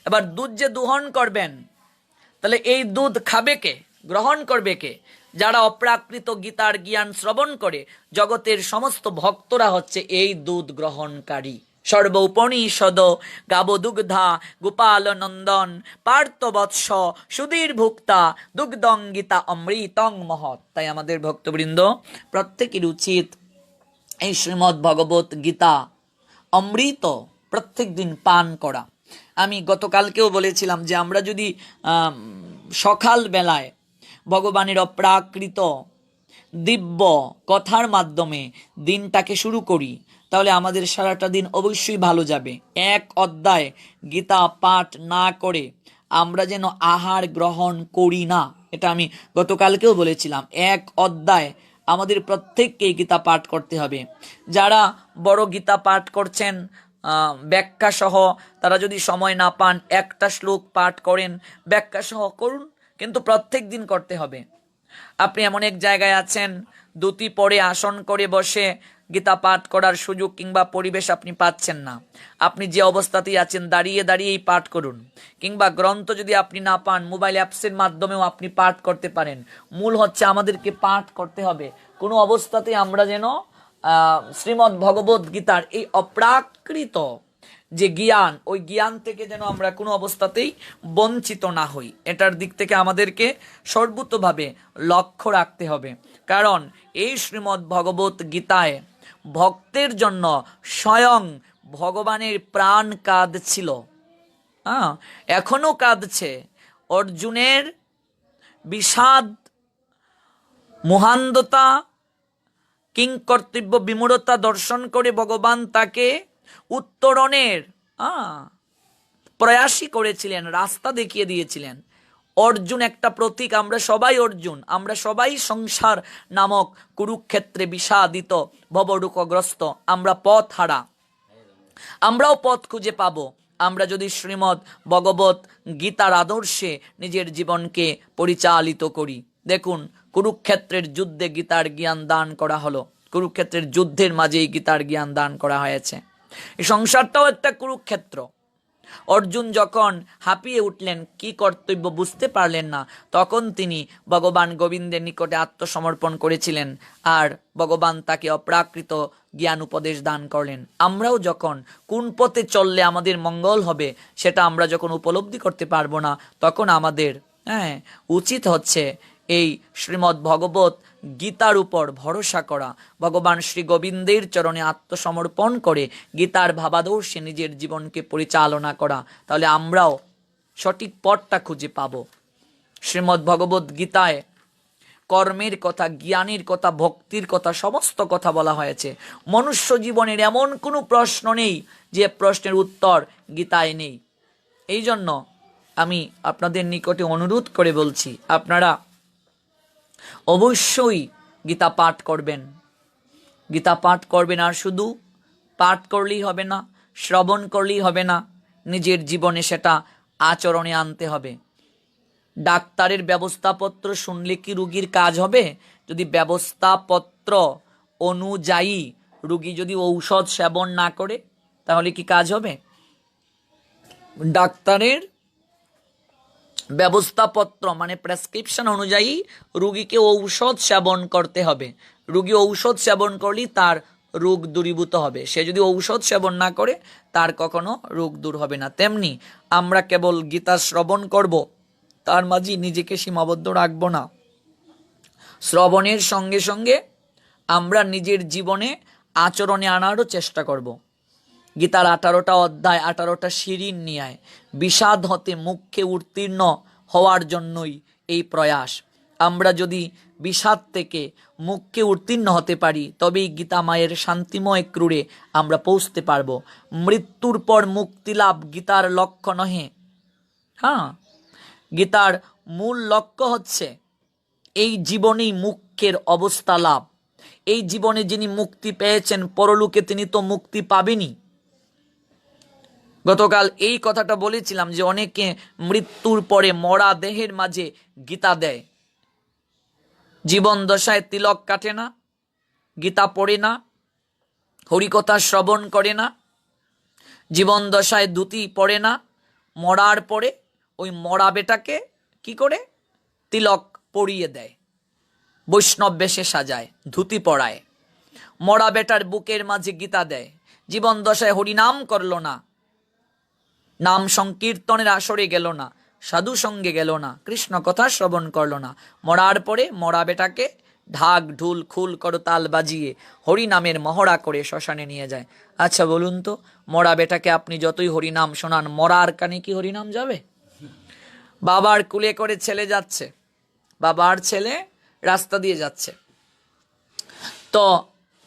এবার দুধ যে দুহন করবেন, তাহলে এই দুধ খাবে কে, গ্রহণ করবে কে? যারা অপ্রাকৃত গীতার জ্ঞান শ্রবণ করে, জগতের সমস্ত ভক্তরা হচ্ছে এই দুধ গ্রহণকারী। সর্বোপনিষদ গাবদুগ্ধা গোপাল নন্দন পার্থবৎস সুধীর ভুক্তা দুগ্ধং গীতা অমৃতং মহৎ। তাই আমাদের ভক্তবৃন্দ প্রত্যেকের উচিত এই শ্রীমদ্ ভগবত গীতা অমৃত প্রত্যেক দিন পান করা। আমি গতকালকেও বলেছিলাম যে আমরা যদি সকাল বেলায় ভগবানের অপ্রাকৃত দিব্য কথার মাধ্যমে দিনটাকে শুরু করি, তাহলে আমাদের সারাটা দিন অবশ্যই ভালো যাবে। এক অধ্যায় গীতা পাঠ না করে আমরা যেন আহার গ্রহণ করি না, এটা আমি গতকালকেও বলেছিলাম। এক অধ্যায় আমাদের প্রত্যেককে গীতা পাঠ করতে হবে। যারা বড় গীতা পাঠ করছেন ব্যাখ্যা সহ, তারা যদি সময় না পান একটা শ্লোক পাঠ করেন, ব্যাখ্যা সহ করুন, কিন্তু প্রত্যেক দিন করতে হবে। আপনি এমন এক জায়গায় আছেন, ধুতি পরে আসন করে বসে গীতা পাঠ করার সুযোগ কিংবা পরিবেশ আপনি পাচ্ছেন না, আপনি যে অবস্থাতেই আছেন দাঁড়িয়ে দাঁড়িয়েই পাঠ করুন। কিংবা গ্রন্থ যদি আপনি না পান, মোবাইল অ্যাপসের মাধ্যমেও আপনি পাঠ করতে পারেন। মূল হচ্ছে আমাদেরকে পাঠ করতে হবে। কোনো অবস্থাতেই আমরা যেন শ্রীমদ্ ভগবত গীতার এই অপ্রাকৃত যে জ্ঞান, ওই জ্ঞান থেকে যেন আমরা কোনো অবস্থাতেই বঞ্চিত না হই। এটার দিক থেকে আমাদেরকে সর্বতভাবে লক্ষ্য রাখতে হবে। কারণ এই শ্রীমদ্ ভগবত গীতায় ভক্তের জন্য স্বয়ং ভগবানের প্রাণ কাঁদছিল, এখনো কাঁদছে। অর্জুনের বিষাদ, মহান্ধতা, কিংকর্তব্য বিমূঢ়তা দর্শন করে ভগবান তাকে উত্তরণের প্রয়াসই করেছিলেন, রাস্তা দেখিয়ে দিয়েছিলেন। অর্জুন একটা প্রতীক, আমরা সবাই অর্জুন, আমরা সবাই সংসার নামক কুরুক্ষেত্রে বিষাদিত ভবডুকগ্রস্ত, আমরা পথ হারা, আমরাও পথ খুঁজে পাবো আমরা যদি শ্রীমদ্ ভগবত গীতার আদর্শে নিজের জীবনকে পরিচালিত করি। দেখুন, কুরুক্ষেত্রের যুদ্ধে গীতার জ্ঞান দান করা হলো, কুরুক্ষেত্রের যুদ্ধের মাঝেই গীতার জ্ঞান দান করা হয়েছে। এই সংসারটাও একটা কুরুক্ষেত্র। অর্জুন যখন হাঁপিয়ে উঠলেন, কি কর্তব্য বুঝতে পারলেন না, তখন তিনি ভগবান গোবিন্দের নিকটে আত্মসমর্পণ করেছিলেন, আর ভগবান তাকে অপ্রাকৃত জ্ঞান উপদেশ দান করলেন। আমরাও যখন কোন পথে চললে আমাদের মঙ্গল হবে সেটা আমরা যখন উপলব্ধি করতে পারবো না, তখন আমাদের উচিত হচ্ছে এই শ্রীমদ্ ভগবত গীতার উপর ভরসা করা, ভগবান শ্রী গোবিন্দের চরণে আত্মসমর্পণ করে গীতার ভাবাদর্শে নিজের জীবনকে পরিচালনা করা। তাহলে আমরাও সঠিক পথটা খুঁজে পাব। শ্রীমদ্ ভগবত গীতায় কর্মের কথা, জ্ঞানের কথা, ভক্তির কথা, সমস্ত কথা বলা হয়েছে। মনুষ্য জীবনের এমন কোনো প্রশ্ন নেই যে প্রশ্নের উত্তর গীতায় নেই। এই জন্য আমি আপনাদের নিকটে অনুরোধ করে বলছি, আপনারা অবশ্যই গীতা পাঠ করবেন। গীতা পাঠ করবেন, আর শুধু পাঠ করলেই হবে না, শ্রবণ করলেই হবে না, নিজের জীবনে সেটা আচরণে আনতে হবে। ডাক্তারের ব্যবস্থাপত্র শুনলে কি রুগীর কাজ হবে? যদি ব্যবস্থাপত্র অনুযায়ী রুগী যদি ঔষধ সেবন না করে, তাহলে কি কাজ হবে? ডাক্তারের ব্যবস্থাপত্র মানে প্রেসক্রিপশন অনুযায়ী রুগীকে ঔষধ সেবন করতে হবে। রুগী ঔষধ সেবন করলেই তার রোগ দূরীভূত হবে। সে যদি ঔষধ সেবন না করে, তার কখনো রোগ দূর হবে না। তেমনি আমরা কেবল গীতা শ্রবণ করব, তার মাঝে নিজেকে সীমাবদ্ধ রাখবো না। শ্রবণের সঙ্গে সঙ্গে আমরা নিজের জীবনে আচরণে আনারও চেষ্টা করব। গীতার 18টা অধ্যায়, 18টা সিঁড়ির ন্যায় বিষাদ হতে মুখে উত্তীর্ণ হওয়ার জন্যই এই প্রয়াস। আমরা যদি বিষাদ থেকে মুখে উত্তীর্ণ হতে পারি, তবেই গীতা মায়ের শান্তিময় ক্রুড়ে আমরা পৌঁছতে পারবো। মৃত্যুর পর মুক্তি লাভ গীতার লক্ষ্য নহে। গীতার মূল লক্ষ্য হচ্ছে এই জীবনেই মুখ্যের অবস্থা লাভ। এই জীবনে যিনি মুক্তি পেয়েছেন, পরলোকে তিনি তো মুক্তি পাবেনই। গতকাল এই কথাটা বলেছিলাম যে অনেকে মৃত্যুর পরে মরা দেহের মাঝে গীতা দেয়, জীবন দশায় তিলক কাটে না, গীতা পড়ে না, হরিকথা শ্রবণ করে না, জীবন দশায় ধুতি পড়ে না, মরার পরে ওই মরা বেটাকে কি করে তিলক পরিয়ে দেয়, বৈষ্ণব বেশে সাজায়, ধুতি পড়ায়, মরা বেটার বুকের মাঝে গীতা দেয়। জীবন দশায় হরিনাম করল না, নাম সংকীর্তনের আসরে গেল না, সাধু সঙ্গে গেল না, কৃষ্ণ কথা শ্রবণ করল না, মরার পরে মরা বেটাকে ঢাক ঢুল খুল করতাল বাজিয়ে হরিনামের মহড়া করে শ্মশানে নিয়ে যায়। আচ্ছা বলুন তো, মরা বেটাকে আপনি যতই হরিনাম শোনান, মরার কানে কি হরিনাম যাবে? বাবার কুলে করে ছেলে যাচ্ছে, বাবার ছেলে রাস্তা দিয়ে যাচ্ছে, তো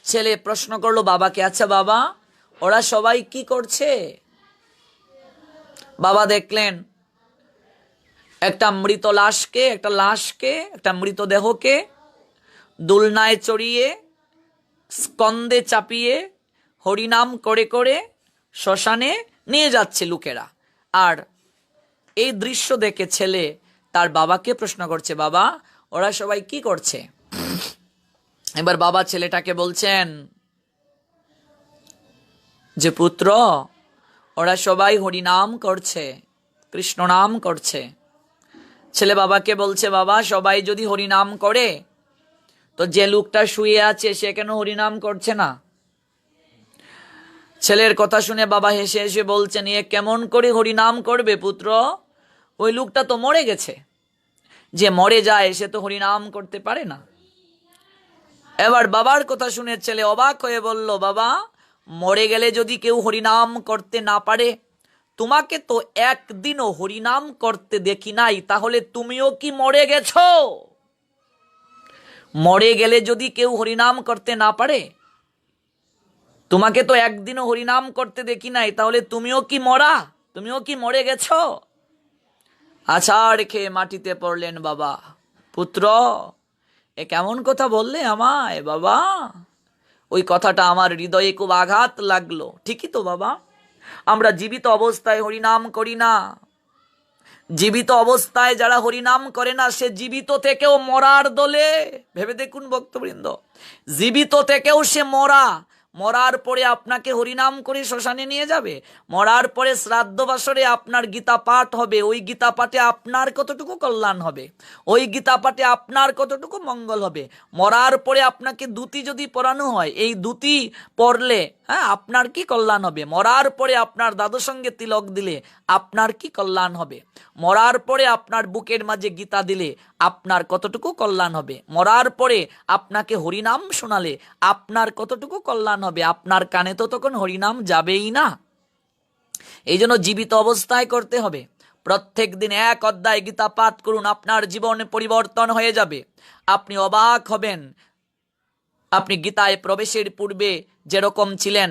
ছেলে প্রশ্ন করলো বাবাকে, আচ্ছা বাবা, ওরা সবাই কি করছে? বাবা দেখলেন একটা মৃত লাশকে, একটা মৃতদেহকে দুলনায় চড়িয়ে স্কন্দে চাপিয়ে হরিনাম করে করে শ্মশানে নিয়ে যাচ্ছে লোকেরা। আর এই দৃশ্য দেখে ছেলে তার বাবাকে প্রশ্ন করছে, বাবা ওরা সবাই কি করছে? এবার বাবা ছেলেটাকে বলছেন যে পুত্র, ওরা সবাই হরিনাম করছে, কৃষ্ণ নাম করছে। ছেলে বাবাকে বলছে, বাবা সবাই যদি হরিনাম করে তো যে লোকটা শুয়ে আছে সে কেন হরিনাম করছে না? ছেলের কথা শুনে বাবা হেসে হেসে বলছেন, এ কেমন করে হরিনাম করবে পুত্র? ওই লোকটা তো মরে গেছে, যে মরে যায় সে তো হরিনাম করতে পারে না। এবার বাবার কথা শুনে ছেলে অবাক হয়ে বলল, বাবা মরে গেলে যদি কেউ হরিনাম করতে না পারে, তোমাকে তো একদিনও হরিনাম করতে দেখি নাই, তাহলে তুমিও কি মরে গেছো? মরে গেলে যদি কেউ হরিনাম করতে না পারে, তোমাকে তো একদিনও হরিনাম করতে দেখি নাই, তাহলে তুমিও কি মরা? তুমিও কি মরে গেছো? আছাড় খেয়ে মাটিতে পড়লেন বাবা। পুত্র, এ কেমন কথা বললে আমায় বাবা? ওই কথাটা আমার হৃদয়ে খুব আঘাত লাগলো। ঠিকই তো বাবা, আমরা জীবিত অবস্থায় হরিনাম করি না। জীবিত অবস্থায় যারা হরিনাম করে না, সে জীবিত থেকেও মরার দলে। ভেবে দেখুন ভক্তবৃন্দ, জীবিত থেকেও সে মরা। মরার পরে আপনাকে হরিনাম করে শ্মশানে নিয়ে যাবে, মরার পরে শ্রাদ্ধ বাসরে আপনার গীতা পাঠ হবে, ওই গীতা পাঠে আপনার কতটুকু কল্যাণ হবে, ওই গীতা পাঠে আপনার কতটুকু মঙ্গল হবে। মরার পরে আপনাকে ধুতি যদি পরানো হয়, এই ধুতি পরলে আপনার কি কল্যাণ হবে? মরার পরে আপনার দাদুর সঙ্গে তিলক দিলে আপনার কি কল্যাণ হবে? মরার পরে আপনার বুকের মাঝে গীতা দিলে আপনার কতটুকু কল্যাণ হবে? মরার পরে আপনাকে হরিনাম শোনালে আপনার কতটুকু কল্যাণ হবে? আপনার কানে তো তখন হরিনাম যাবেই না। এই জন্য জীবিত অবস্থায় করতে হবে। প্রত্যেক দিন এক অধ্যায় গীতা পাঠ করুন, আপনার জীবন পরিবর্তন হয়ে যাবে। আপনি অবাক হবেন, আপনি গীতায় প্রবেশের পূর্বে যেরকম ছিলেন,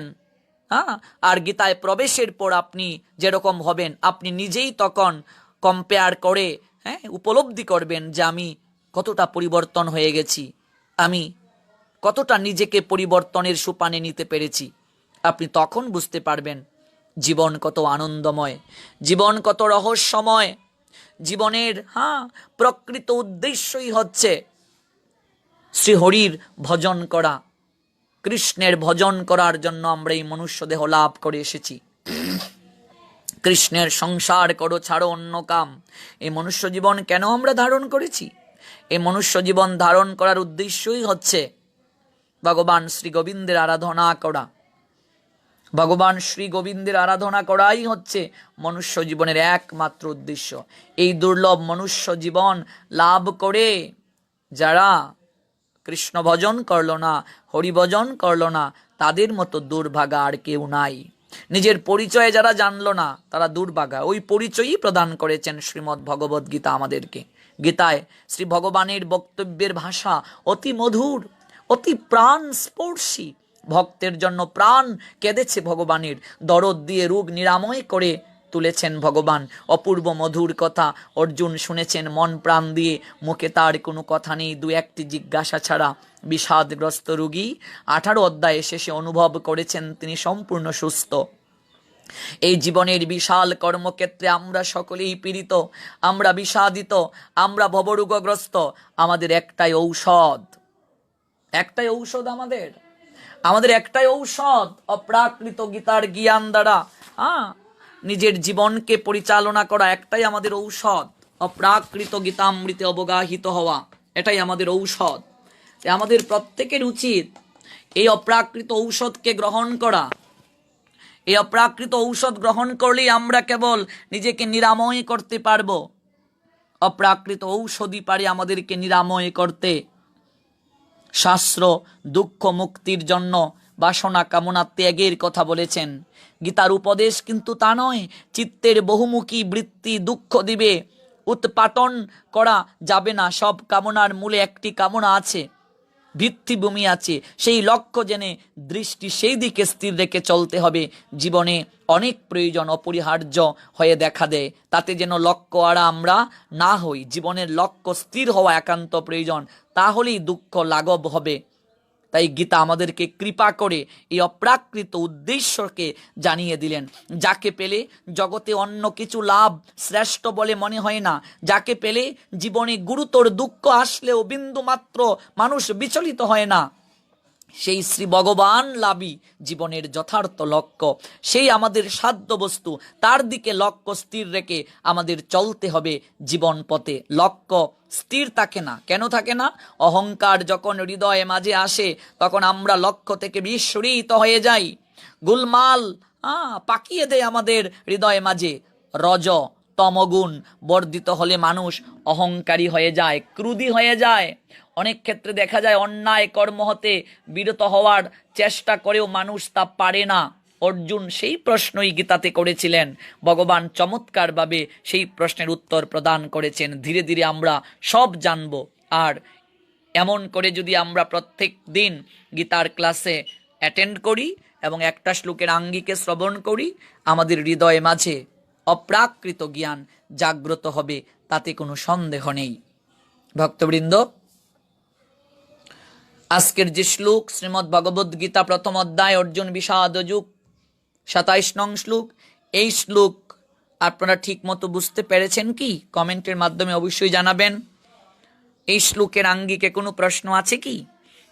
আর গীতায় প্রবেশের পর আপনি যেরকম হবেন, আপনি নিজেই তখন কম্পেয়ার করে উপলব্ধি করবেন যে আমি কতটা পরিবর্তন হয়ে গেছি, আমি কতটা নিজেকে পরিবর্তনের সোপানে নিতে পেরেছি। আপনি তখন বুঝতে পারবেন জীবন কত আনন্দময়, জীবন কত রহস্যময়। জীবনের প্রকৃত উদ্দেশ্যই হচ্ছে শ্রীহরির ভজন করা। কৃষ্ণের ভজন করার জন্য আমরা এই মনুষ্য দেহ লাভ করে এসেছি। কৃষ্ণের সংসার করো, ছাড়ো অন্য কাম। এই মনুষ্য জীবন কেন আমরা ধারণ করেছি? এই মনুষ্য জীবন ধারণ করার উদ্দেশ্যই হচ্ছে ভগবান শ্রী গোবিন্দের আরাধনা করা। ভগবান শ্রী গোবিন্দের আরাধনা করাই হচ্ছে মনুষ্য জীবনের একমাত্র উদ্দেশ্য। এই দুর্লভ মনুষ্য জীবন লাভ করে যারা কৃষ্ণ ভজন করলো না, হরি ভজন করলো না, তাদের মতো দুর্ভাগা আর কেউ নাই। নিজের পরিচয় যারা জানলো না তারা দুর্ভাগা। ওই পরিচয়ই প্রদান করেছেন শ্রীমদ্ ভগবদ গীতা আমাদেরকে। গীতায় শ্রী ভগবানের বক্তব্যের ভাষা অতি মধুর, অতি প্রাণ স্পর্শী। ভক্তের জন্য প্রাণ কেঁদেছে ভগবানের, দরদ দিয়ে রোগ নিরাময় করে তুলেছেন ভগবান। অপূর্ব মধুর কথা অর্জুন শুনেছেন মন প্রাণ দিয়ে, মুখে তার কোনো কথা নেই, দু একটি জিজ্ঞাসা ছাড়া। বিষাদগ্রস্ত রোগী 18 অধ্যায়ে শেষে অনুভব করেছেন তিনি সম্পূর্ণ সুস্থ। এই জীবনের বিশাল কর্মক্ষেত্রে আমরা সকলেই পীড়িত, আমরা বিষাদিত, আমরা ভবরোগগ্রস্ত। আমাদের একটাই ঔষধ, একটাই ঔষধ, আমাদের একটাই ঔষধ, অপ্রাকৃত গীতার জ্ঞান দ্বারা নিজের জীবনকে পরিচালনা করা। একটাই আমাদের ঔষধ, অপ্রাকৃত গীতামৃতে অবগাহিত হওয়া। এটাই আমাদের ঔষধ। আমাদের প্রত্যেকের উচিত এই অপ্রাকৃত ঔষধকে গ্রহণ করা। এই অপ্রাকৃত ঔষধ গ্রহণ করলেই আমরা কেবল নিজেকে নিরাময় করতে পারবো। অপ্রাকৃত ঔষধই পারে আমাদেরকে নিরাময় করতে। শাস্ত্র দুঃখ মুক্তির জন্য বাসনা কামনা ত্যাগের কথা বলেছেন। গীতার উপদেশ কিন্তু তা নয়, চিত্তের বহুমুখী বৃত্তি দুঃখ দিবে, উৎপাটন করা যাবে না। সব কামনার মূলে একটি কামনা আছে, ভিত্তিভূমি আছে। সেই লক্ষ্য জেনে দৃষ্টি সেই দিকে স্থির রেখে চলতে হবে। জীবনে অনেক প্রয়োজন অপরিহার্য হয়ে দেখা দেয়, তাতে যেন লক্ষ্য আর আমরা না হই। জীবনের লক্ষ্য স্থির হওয়া একান্ত প্রয়োজন, তাহলেই দুঃখ লাঘব হবে। তাই গীতা আমাদেরকে কৃপা করে এই অপ্রাকৃত উদ্দেশ্যকে জানিয়ে দিলেন। যাকে পেলে জগতে অন্য কিছু লাভ শ্রেষ্ঠ বলে মনে হয় না, যাকে পেলে জীবনে গুরুতর দুঃখ আসলেও বিন্দু মাত্র মানুষ বিচলিত হয় না, সেই শ্রী ভগবান লাভই জীবনের যথার্থ লক্ষ্য। সেই আমাদের সাধ্য বস্তু, তার দিকে লক্ষ্য স্থির রেখে আমাদের চলতে হবে জীবন পথে। লক্ষ্য স্থির থাকে না, কেন থাকে না? অহংকার যখন হৃদয়ে মাঝে আসে, তখন আমরা লক্ষ্য থেকে বিস্মৃত হয়ে যাই। গুলমাল পাকিয়ে দেয় আমাদের হৃদয়ে মাঝে। রজ তমগুণ বর্ধিত হলে মানুষ অহংকারী হয়ে যায়, ক্রোধী হয়ে যায়। অনেক ক্ষেত্রে দেখা যায় অন্যায় কর্ম হতে বিরত হওয়ার চেষ্টা করেও মানুষ তা পারে না। অর্জুন সেই প্রশ্নই গীতাতে করেছিলেন, ভগবান চমৎকারভাবে সেই প্রশ্নের উত্তর প্রদান করেছেন। ধীরে ধীরে আমরা সব জানব। আর এমন করে যদি আমরা প্রত্যেক দিন গীতার ক্লাসে অ্যাটেন্ড করি এবং একটা শ্লোকের আঙ্গিকে শ্রবণ করি, আমাদের হৃদয়ে মাঝে অপ্রাকৃত জ্ঞান জাগ্রত হবে, তাতে কোনো সন্দেহ নেই। ভক্তবৃন্দ, আজকের যে শ্লোক, শ্রীমদ্ ভগবদ গীতা প্রথম অধ্যায় অর্জুন বিষাদ যুগ 27 নং শ্লোক, এই শ্লোক আপনারা ঠিক মতো বুঝতে পেরেছেন কি? কমেন্টের মাধ্যমে অবশ্যই জানাবেন। এই শ্লোকের আঙ্গিকে কোনো প্রশ্ন আছে কি?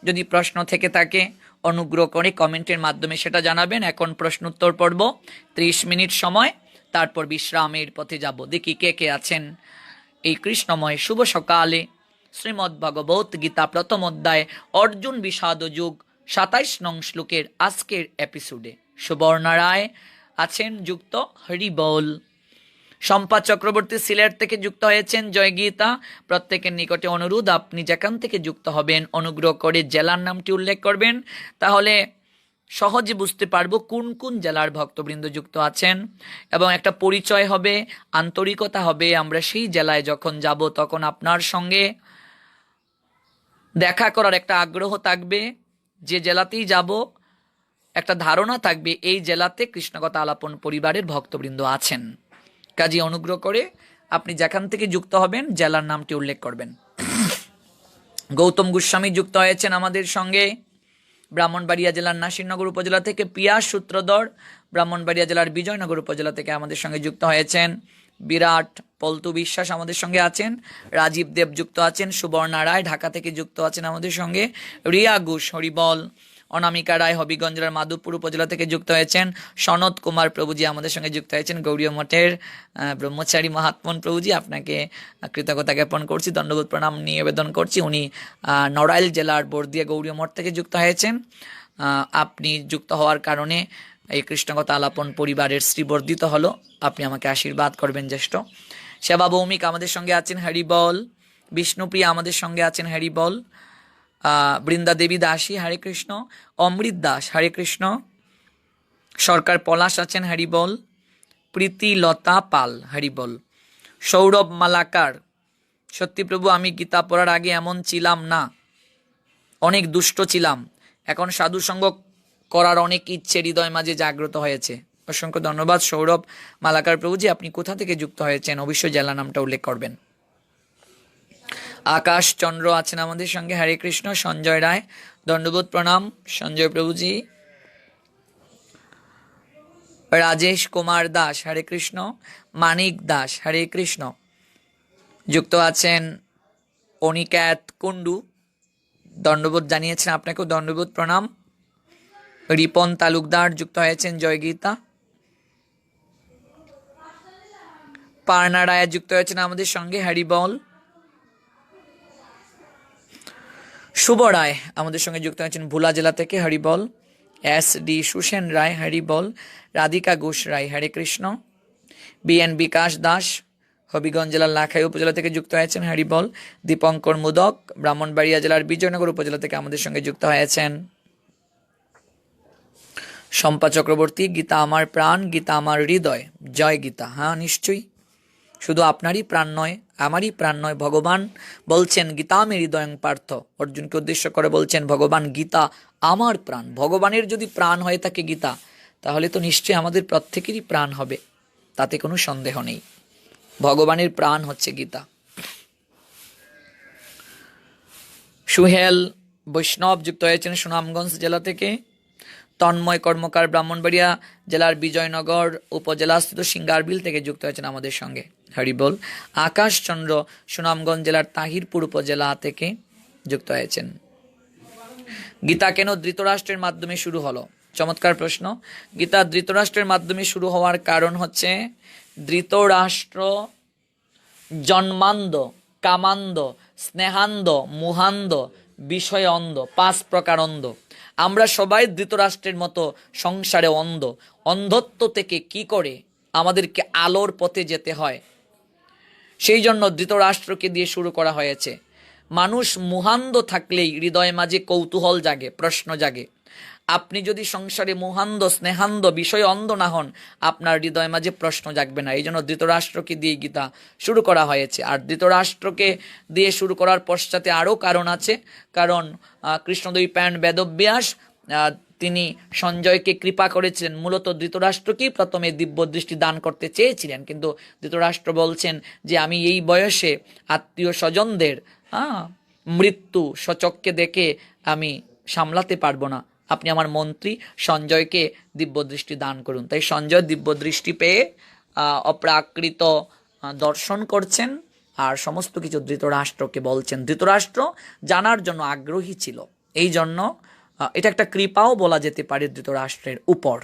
যদি প্রশ্ন থেকে থাকে অনুগ্রহ করে কমেন্টের মাধ্যমে সেটা জানাবেন। এখন প্রশ্ন উত্তর পর্ব, 30 মিনিট সময়, তারপর বিশ্রামের পথে যাব। দেখি কে কে আছেন এই কৃষ্ণময় শুভ সকালে। শ্রীমদ্ ভগবত গীতা প্রথম অধ্যায় অর্জুন বিষাদ যুগ 27 নং শ্লোকের আজকের এপিসোডে সুবর্ণা রায় আছেন যুক্ত। হরি বল। শম্পা চক্রবর্তী সিলেট থেকে যুক্ত হয়েছেন। জয় গীতা। প্রত্যেকের নিকটে অনুরোধ, আপনি যেখান থেকে যুক্ত হবেন অনুগ্রহ করে জেলার নামটি উল্লেখ করবেন, তাহলে সহজে বুঝতে পারবো কোন কোন জেলার ভক্তবৃন্দ যুক্ত আছেন, এবং একটা পরিচয় হবে, আন্তরিকতা হবে। আমরা সেই জেলায় যখন যাব তখন আপনার সঙ্গে দেখা করার একটা আগ্রহ থাকবে। যে জেলাতেই যাব একটা ধারণা থাকবে এই জেলাতে কৃষ্ণকথা আলাপন পরিবারের ভক্তবৃন্দ আছেন। কাজে অনুগ্রহ করে আপনি যেখান থেকে যুক্ত হবেন জেলার নামটি উল্লেখ করবেন। গৌতম গোস্বামী যুক্ত হয়েছেন আমাদের সঙ্গে ব্রাহ্মণবাড়িয়া জেলার নাসিরনগর উপজেলা থেকে। পিয়াস সূত্রধর ব্রাহ্মণবাড়িয়া জেলার বিজয়নগর উপজেলা থেকে আমাদের সঙ্গে যুক্ত হয়েছেন। বিরাট পল্টু বিশ্বাস আমাদের সঙ্গে আছেন। রাজীব দেব যুক্ত আছেন। সুবর্ণা রায় ঢাকা থেকে যুক্ত আছেন আমাদের সঙ্গে। রিয়া ঘোষ হরিবল। অনামিকা রায় হবিগঞ্জ জেলার মাধবপুর উপজেলা থেকে যুক্ত হয়েছেন। সনৎ কুমার প্রভুজি আমাদের সঙ্গে যুক্ত হয়েছেন। গৌরীয় মঠের ব্রহ্মচারী মহাত্মন প্রভুজি, আপনাকে কৃতজ্ঞতা জ্ঞাপন করছি, দণ্ডবোধ প্রণাম নিবেদন করছি। উনি নড়াইল জেলার বর্দিয়া গৌরীয় মঠ থেকে যুক্ত হয়েছেন। আপনি যুক্ত হওয়ার কারণে এই কৃষ্ণকথা আলাপন পরিবারের শ্রীবর্ধিত হলো। আপনি আমাকে আশীর্বাদ করবেন জ্যেষ্ঠ। সেবা ভৌমিক আমাদের সঙ্গে আছেন। হরিবল। বিষ্ণুপ্রিয়া আমাদের সঙ্গে আছেন। হরিবল। বৃন্দা দেবী দাসী হরে কৃষ্ণ। অমৃত দাস হরে কৃষ্ণ। সরকার পলাশ আছেন। হরিবল। প্রীতি লতা পাল হরিবল। সৌরভ মালাকার, সত্যি প্রভু আমি গীতা পড়ার আগে এমন ছিলাম না, অনেক দুষ্ট ছিলাম, এখন সাধু সঙ্গ করার অনেক ইচ্ছে হৃদয় মাঝে জাগ্রত হয়েছে। অসংখ্য ধন্যবাদ সৌরভ মালাকার প্রভুজি। আপনি কোথা থেকে যুক্ত হয়েছেন অবশ্যই জেলা নামটা উল্লেখ করবেন। আকাশ চন্দ্র আছেন আমাদের সঙ্গে। হরে কৃষ্ণ। সঞ্জয় রায়, দণ্ডবোধ প্রণাম সঞ্জয় প্রভুজি। রাজেশ কুমার দাস, হরে কৃষ্ণ। মানিক দাস, হরে কৃষ্ণ। যুক্ত আছেন অনিকেত কুন্ডু, দণ্ডবোধ জানিয়েছেন, আপনাকেও দণ্ডবোধ প্রণাম। রিপন তালুকদার যুক্ত হয়েছেন, জয় গীতা। পার্না রায় যুক্ত হয়েছেন আমাদের সঙ্গে, হরি বল। শুভ রায় আমাদের সঙ্গে যুক্ত হয়েছেন ভোলা জেলা থেকে, হরি বল। এস ডি সুসেন রায়, হরি বল। রাধিকা ঘোষ রায়, হরে কৃষ্ণ। বিএন বিকাশ দাস হবিগঞ্জ জেলার লাখাই উপজেলা থেকে যুক্ত হয়েছেন, হরি বল। দীপঙ্কর মুদক ব্রাহ্মণবাড়িয়া জেলার বিজয়নগর উপজেলা থেকে আমাদের সঙ্গে যুক্ত হয়েছেন। শম্পা চক্রবর্তী, গীতা আমার প্রাণ, গীতা আমার হৃদয়, জয় গীতা। হ্যাঁ, নিশ্চয়ই, শুধু আপনারই প্রাণ নয়, আমারই প্রাণ নয়। ভগবান বলছেন গীতা মে হৃদয়ং পার্থ, অর্জুনকে উদ্দেশ্য করে বলছেন ভগবান গীতা আমার প্রাণ। ভগবানের যদি প্রাণ হয়ে থাকে গীতা, তাহলে তো নিশ্চয়ই আমাদের প্রত্যেকেরই প্রাণ হবে, তাতে কোনো সন্দেহ নেই। ভগবানের প্রাণ হচ্ছে গীতা। সুহেল বৈষ্ণব যুক্ত হয়েছেন সুনামগঞ্জ জেলা থেকে। তন্ময় কর্মকার ব্রাহ্মণবাড়িয়া জেলার বিজয়নগর উপজেলাস্থিত সিঙ্গারবিল থেকে যুক্ত হয়েছেন আমাদের সঙ্গে, হরি বল। আকাশ চন্দ্র সুনামগঞ্জ জেলার তাহিরপুর উপজেলা থেকে যুক্ত হয়েছেন। গীতা কেন ধৃতরাষ্ট্রের মাধ্যমে শুরু হলো? চমৎকার প্রশ্ন। গীতা ধৃতরাষ্ট্রের মাধ্যমে শুরু হওয়ার কারণ হচ্ছে ধৃতরাষ্ট্র জন্মান্ধ, কামান্ধ, স্নেহান্ধ, মুহান্ধ, বিষয় অন্ধ, 5 প্রকার অন্ধ। আমরা সবাই ধৃতরাষ্ট্রের মতো সংসারে অন্ধ। অন্ধত্ব থেকে কি করে আমাদেরকে আলোর পথে যেতে হয়, সেই জন্য ধৃতরাষ্ট্রকে দিয়ে শুরু করা হয়েছে। মানুষ মুহান্ধ থাকলেই হৃদয়ে মাঝে কৌতূহল জাগে, প্রশ্ন জাগে। আপনি যদি সংসারে মুহান্ধ, স্নেহান্ধ, বিষয় অন্ধ না হন, আপনার হৃদয় মাঝে প্রশ্ন জাগবে না। এই জন্য ধৃতরাষ্ট্রকে দিয়ে গীতা শুরু করা হয়েছে। আর ধৃতরাষ্ট্রকে দিয়ে শুরু করার পশ্চাতে আরও কারণ আছে। কারণ কৃষ্ণদ্বৈপায়ন বেদব্যাস তিনি সঞ্জয়কে কৃপা করেছিলেন। মূলত ধৃতরাষ্ট্রকেই প্রথমে দিব্য দৃষ্টি দান করতে চেয়েছিলেন, কিন্তু ধৃতরাষ্ট্র বলছেন যে আমি এই বয়সে আত্মীয় স্বজনদের মৃত্যু সচক্ষে দেখে আমি সামলাতে পারবো না, আপনি আমার মন্ত্রী সঞ্জয়কে দিব্য দৃষ্টি দান করুন। তাই সঞ্জয় দিব্য দৃষ্টি পেয়ে অপ্রাকৃত দর্শন করছেন আর সমস্ত কিছু ধৃতরাষ্ট্রকে বলছেন। ধৃতরাষ্ট্র জানার জন্য আগ্রহী ছিল, এই জন্য এটা একটা কৃপাও বলা যেতে পারে ধৃতরাষ্ট্রের উপর।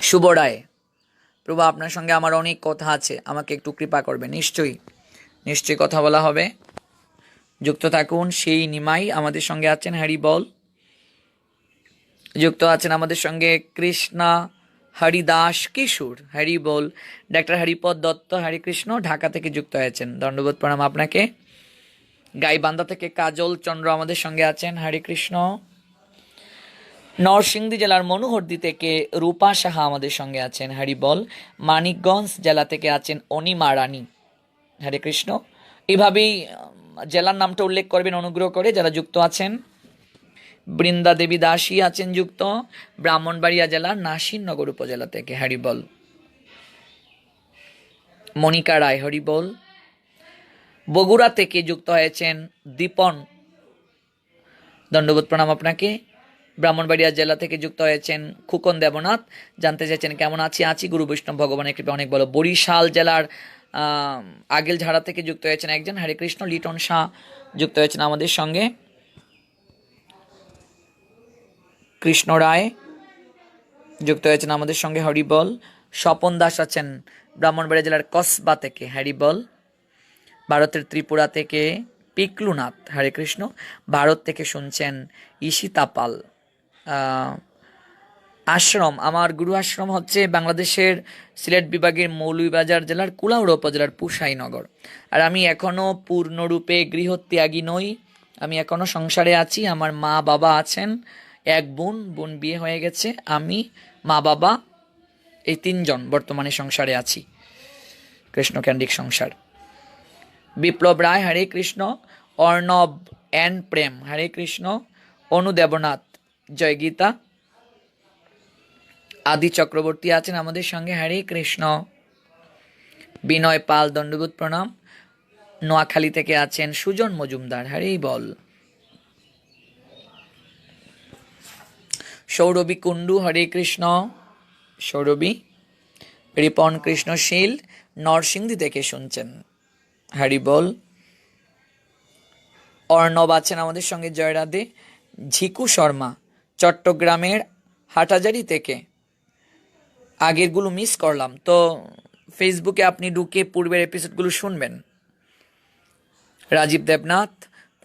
শুভ রায়, প্রভু আপনার সঙ্গে আমার অনেক কথা আছে, আমাকে একটু কৃপা করবে। নিশ্চয়ই নিশ্চয়ই কথা বলা হবে, যুক্ত থাকুন। সেই নিমাই আমাদের সঙ্গে আছেন, হরি বল। যুক্ত আছেন আমাদের সঙ্গে কৃষ্ণা হরিদাস কিশোর, হরি বল। ডাক্তার হরিপদ দত্ত, হরে কৃষ্ণ, ঢাকা থেকে যুক্ত হয়েছেন, দণ্ডবোধ প্রণাম আপনাকে। গাইবান্ধা থেকে কাজল চন্দ্র আমাদের সঙ্গে আছেন, হরে কৃষ্ণ। নরসিংদী জেলার মনোহরদী থেকে রূপা সাহা আমাদের সঙ্গে আছেন, হরি বল। মানিকগঞ্জ জেলা থেকে আছেন অনিমা রানী, হরে কৃষ্ণ। এইভাবেই জেলার নামটা উল্লেখ করবেন অনুগ্রহ করে যারা যুক্ত আছেন। বৃন্দা দেবী দাসী আছেন যুক্ত ব্রাহ্মণবাড়িয়া জেলার নাসিরনগর উপজেলা থেকে, হরি বল। মনিকা রায়, হরি বল। বগুড়া থেকে যুক্ত হয়েছেন দীপন, দণ্ডবোধ প্রণাম আপনাকে। ব্রাহ্মণবাড়িয়া জেলা থেকে যুক্ত হয়েছেন খুকন দেবনাথ, জানতে চাইছেন কেমন আছি গুরু বৈষ্ণব ভগবানের কৃপা অনেক বলো। বরিশাল জেলার আগেলঝাড়া থেকে যুক্ত হয়েছেন একজন, হরে কৃষ্ণ। লিটন শাহ যুক্ত হয়েছেন আমাদের সঙ্গে। কৃষ্ণ রায় যুক্ত হয়েছেন আমাদের সঙ্গে, হরি বল। স্বপন দাস আছেন ব্রাহ্মণবাড়িয়া জেলার কসবা থেকে, হরি বল। ভারতের ত্রিপুরা থেকে পিকলুনাথ, হরে কৃষ্ণ। ভারত থেকে শুনছেন ঈশিতা পাল। আশ্রম, আমার গুরু আশ্রম হচ্ছে বাংলাদেশের সিলেট বিভাগের মৌলভীবাজার জেলার কুলাউড়া উপজেলার পুসাইনগর। আর আমি এখনও পূর্ণরূপে গৃহত্যাগী নই, আমি এখনও সংসারে আছি। আমার মা বাবা আছেন, এক বোন বিয়ে হয়ে গেছে, আমি, মা বাবা, এই 3 জন বর্তমানে সংসারে আছি, কৃষ্ণকেন্দ্রিক সংসার। বিপ্লব রায়, হরে কৃষ্ণ। অর্ণব এন প্রেম, হরে কৃষ্ণ। অনু দেবনাথ, জয় গীতা। আদি চক্রবর্তী আছেন আমাদের সঙ্গে, হরে কৃষ্ণ। বিনয় পাল, দণ্ডবোধ প্রণাম। নোয়াখালী থেকে আছেন সুজন মজুমদার, হরে বল। সৌরভী কুণ্ডু হরে কৃষ্ণ। সৌরভী। রিপন কৃষ্ণশীল নরসিংদী থেকে শুনছেন, হরি বল। অর্ণব আছেন আমাদের সঙ্গে, জয় রাধে। ঝিকু শর্মা চট্টগ্রামের হাটহাজারী থেকে, আগেরগুলো মিস করলাম তো ফেসবুকে আপনি ঢুকে পূর্বের এপিসোডগুলো শুনবেন। রাজীব দেবনাথ,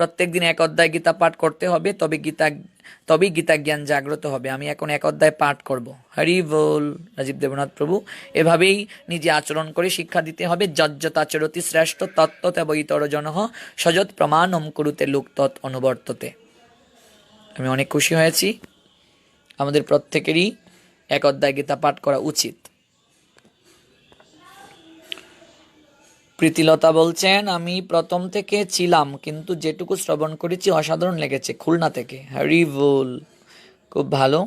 প্রত্যেকদিন এক অধ্যায় গীতা পাঠ করতে হবে, তবেই গীতা জ্ঞান জাগ্রত হবে। আমি এখন এক অধ্যায় পাঠ করব। হরি বল। রাজীব দেবনাথ প্রভু, এভাবেই নিজে আচরণ করে শিক্ষা দিতে হবে। যজ্জতাচরতি শ্রেষ্ঠ তত্ত্বতে বৈতর জনঃ সযৎ প্রমাণম কুরুতে লোক তৎ অনুবর্ততে। আমি অনেক খুশি হয়েছি। আমাদের প্রত্যেকেরই এক অধ্যায় গীতা পাঠ করা উচিত। প্রীতিলতা বলছেন, আমি প্রথম থেকে ছিলাম, কিন্তু যেটুকু শ্রবণ করেছি অসাধারণ লেগেছে, খুলনা থেকে। হরি বল, খুব ভালো।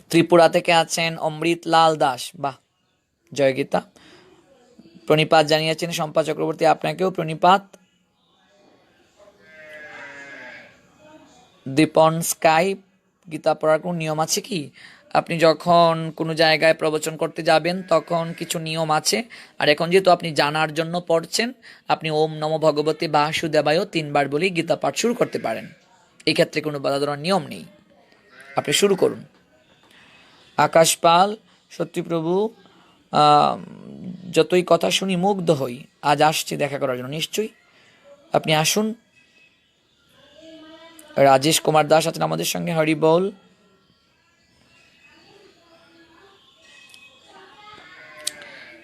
ত্রিপুরা থেকে আছেন অমৃত লাল দাস, বাহ, জয় গীতা। প্রণিপাত জানিয়েছেন শম্পা চক্রবর্তী, আপনাকেও প্রণিপাত। দীপন স্কাই, গীতা পড়ার কোন নিয়ম আছে কি? আপনি যখন কোনো জায়গায় প্রবচন করতে যাবেন তখন কিছু নিয়ম আছে, আর এখন যেহেতু আপনি জানার জন্য পড়ছেন, আপনি ওম নমো ভগবতে বাসুদেবায় 3 বার বলেই গীতা পাঠ শুরু করতে পারেন। এই ক্ষেত্রে কোনো বাধা ধরার নিয়ম নেই, আপনি শুরু করুন। আকাশ পাল, সত্যি প্রভু, যতই কথা শুনি মুগ্ধ হই, আজ আসছি দেখা করার জন্য। নিশ্চয়ই আপনি আসুন। রাজেশ কুমার দাস আছেন আমাদের সঙ্গে, হরি বল।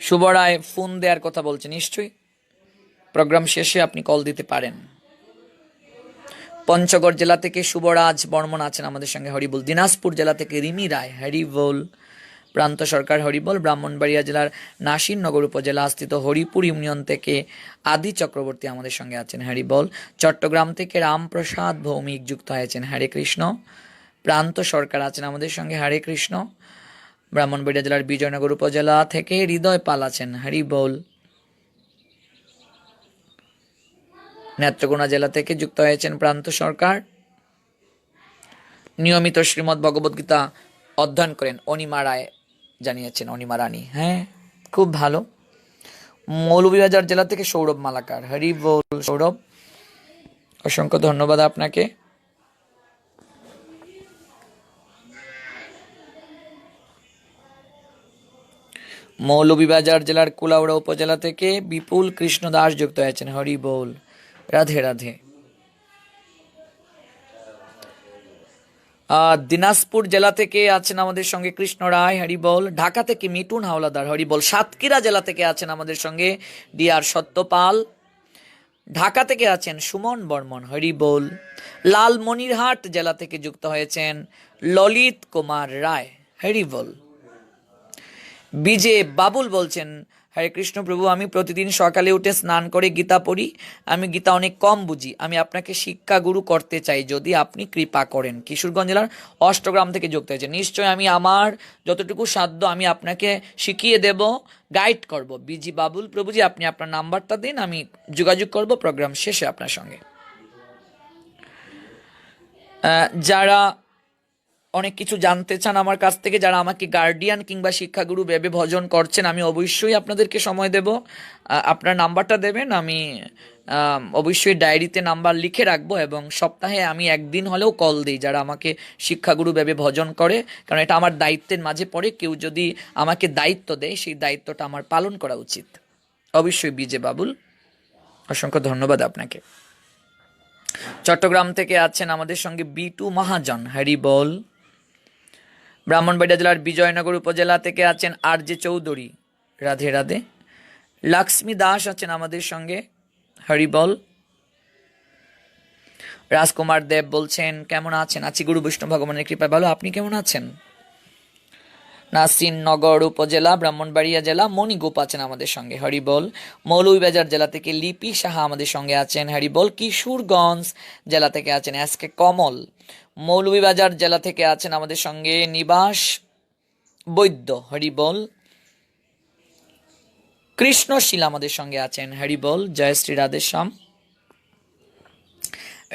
শুভ রায় ফোন দেওয়ার কথা বলছে, নিশ্চয়ই প্রোগ্রাম শেষে আপনি কল দিতে পারেন। পঞ্চগড় জেলা থেকে শুভরাজ বর্মন আছেন আমাদের সঙ্গে, হরিবল। দিনাজপুর জেলা থেকে রিমি রায়, হরিবল। প্রান্ত সরকার, হরিবল। ব্রাহ্মণবাড়িয়া জেলার নাসিরনগর উপজেলা স্থিত হরিপুর ইউনিয়ন থেকে আদি চক্রবর্তী আমাদের সঙ্গে আছেন, হরিবল। চট্টগ্রাম থেকে রামপ্রসাদ ভৌমিক যুক্ত হয়েছেন, হরে কৃষ্ণ। প্রান্ত সরকার আছেন আমাদের সঙ্গে, হরে কৃষ্ণ। ব্রাহ্মণবাড়িয়া জেলার বিজয়নগর উপজেলা থেকে হৃদয় পাল আছেন, হরিবল। নেত্রকোনা জেলা থেকে যুক্ত হয়েছেন প্রান্ত সরকার। নিয়মিত শ্রীমদ্ ভগবদ গীতা অধ্যয়ন করেন অনিমা রায় জানিয়েছেন, অনিমা রানী, হ্যাঁ, খুব ভালো। মৌলভীবাজার জেলা থেকে সৌরভ মালাকার, হরি বল সৌরভ, অসংখ্য ধন্যবাদ আপনাকে। মৌলভীবাজার জেলার কুলাউড়া উপজেলা থেকে বিপুল কৃষ্ণ দাস যুক্ত হয়েছেন, হরি বল। রাধে রাধে। দিনাজপুর জেলা থেকে আছেন আমাদের সঙ্গে কৃষ্ণ রায়, হরিবল। ঢাকা থেকে মিটুন হাওলাদার, হরিবল। সাতক্ষীরা জেলা থেকে আছেন আমাদের সঙ্গে ডিআর সত্যপাল। ঢাকা থেকে আছেন সুমন বর্মন, হরিবল। লালমনিরহাট জেলা থেকে যুক্ত হয়েছেন ললিত কুমার রায়, হরিবল। বিজে বাবুল বলছেন, হরে কৃষ্ণ প্রভু, আমি প্রতিদিন সকালে উঠে স্নান করে গীতা পড়ি। আমি গীতা অনেক কম বুঝি, আমি আপনাকে শিক্ষা গুরু করতে চাই, যদি আপনি কৃপা করেন। কিশোরগঞ্জ জেলার অষ্টগ্রাম থেকে যুক্ত হয়েছে, নিশ্চয় আমি আমার যতটুকু সাধ্য আমি আপনাকে শিখিয়ে দেব, গাইড করব। বিজি বাবুল প্রভুজি, আপনি আপনার নাম্বারটা দিন, আমি যোগাযোগ করব প্রোগ্রাম শেষে আপনার সঙ্গে। যারা অনেক কিছু জানতে চান আমার কাছ থেকে, যারা আমাকে গার্ডিয়ান কিংবা শিক্ষাগুরু ভেবে ভজন করছেন, আমি অবশ্যই আপনাদেরকে সময় দেব। আপনার নাম্বারটা দেবেন, আমি অবশ্যই ডায়েরিতে নাম্বার লিখে রাখবো, এবং সপ্তাহে আমি একদিন হলেও কল দিই যারা আমাকে শিক্ষাগুরু ভেবে ভজন করে, কারণ এটা আমার দায়িত্বের মাঝে পড়ে। কেউ যদি আমাকে দায়িত্ব দেয়, সেই দায়িত্বটা আমার পালন করা উচিত। অবশ্যই বিজে বাবুল, অসংখ্য ধন্যবাদ আপনাকে। চট্টগ্রাম থেকে আছেন আমাদের সঙ্গে বিটু মহাজন, হরি বল। ব্রাহ্মণবাড়িয়া জেলার বিজয়নগর উপজেলা থেকে আছেন আর জে চৌধুরী, রাধে রাধে। লক্ষ্মী দাস আছেন আমাদের সঙ্গে, হরিবল। রাজকুমার দেব বলছেন, কেমন আছেন? আছি গুরু বিষ্ণু ভগবানের কৃপায় ভালো, আপনি কেমন আছেন? নাসিরনগর উপজেলা ব্রাহ্মণবাড়িয়া জেলা মণিগোপ আছেন আমাদের সঙ্গে, হরিবল। মৌলভীবাজার জেলা থেকে লিপি সাহা আমাদের সঙ্গে আছেন, হরিবল। কিশোরগঞ্জ জেলা থেকে আছেন এস কে কমল। মৌলভীবাজার জেলা থেকে আছেন আমাদের সঙ্গে নিবাস বৈদ্য, হরিবল। কৃষ্ণশীল আমাদের সঙ্গে আছেন, হরিবল। জয় শ্রী রাধেশ্যাম।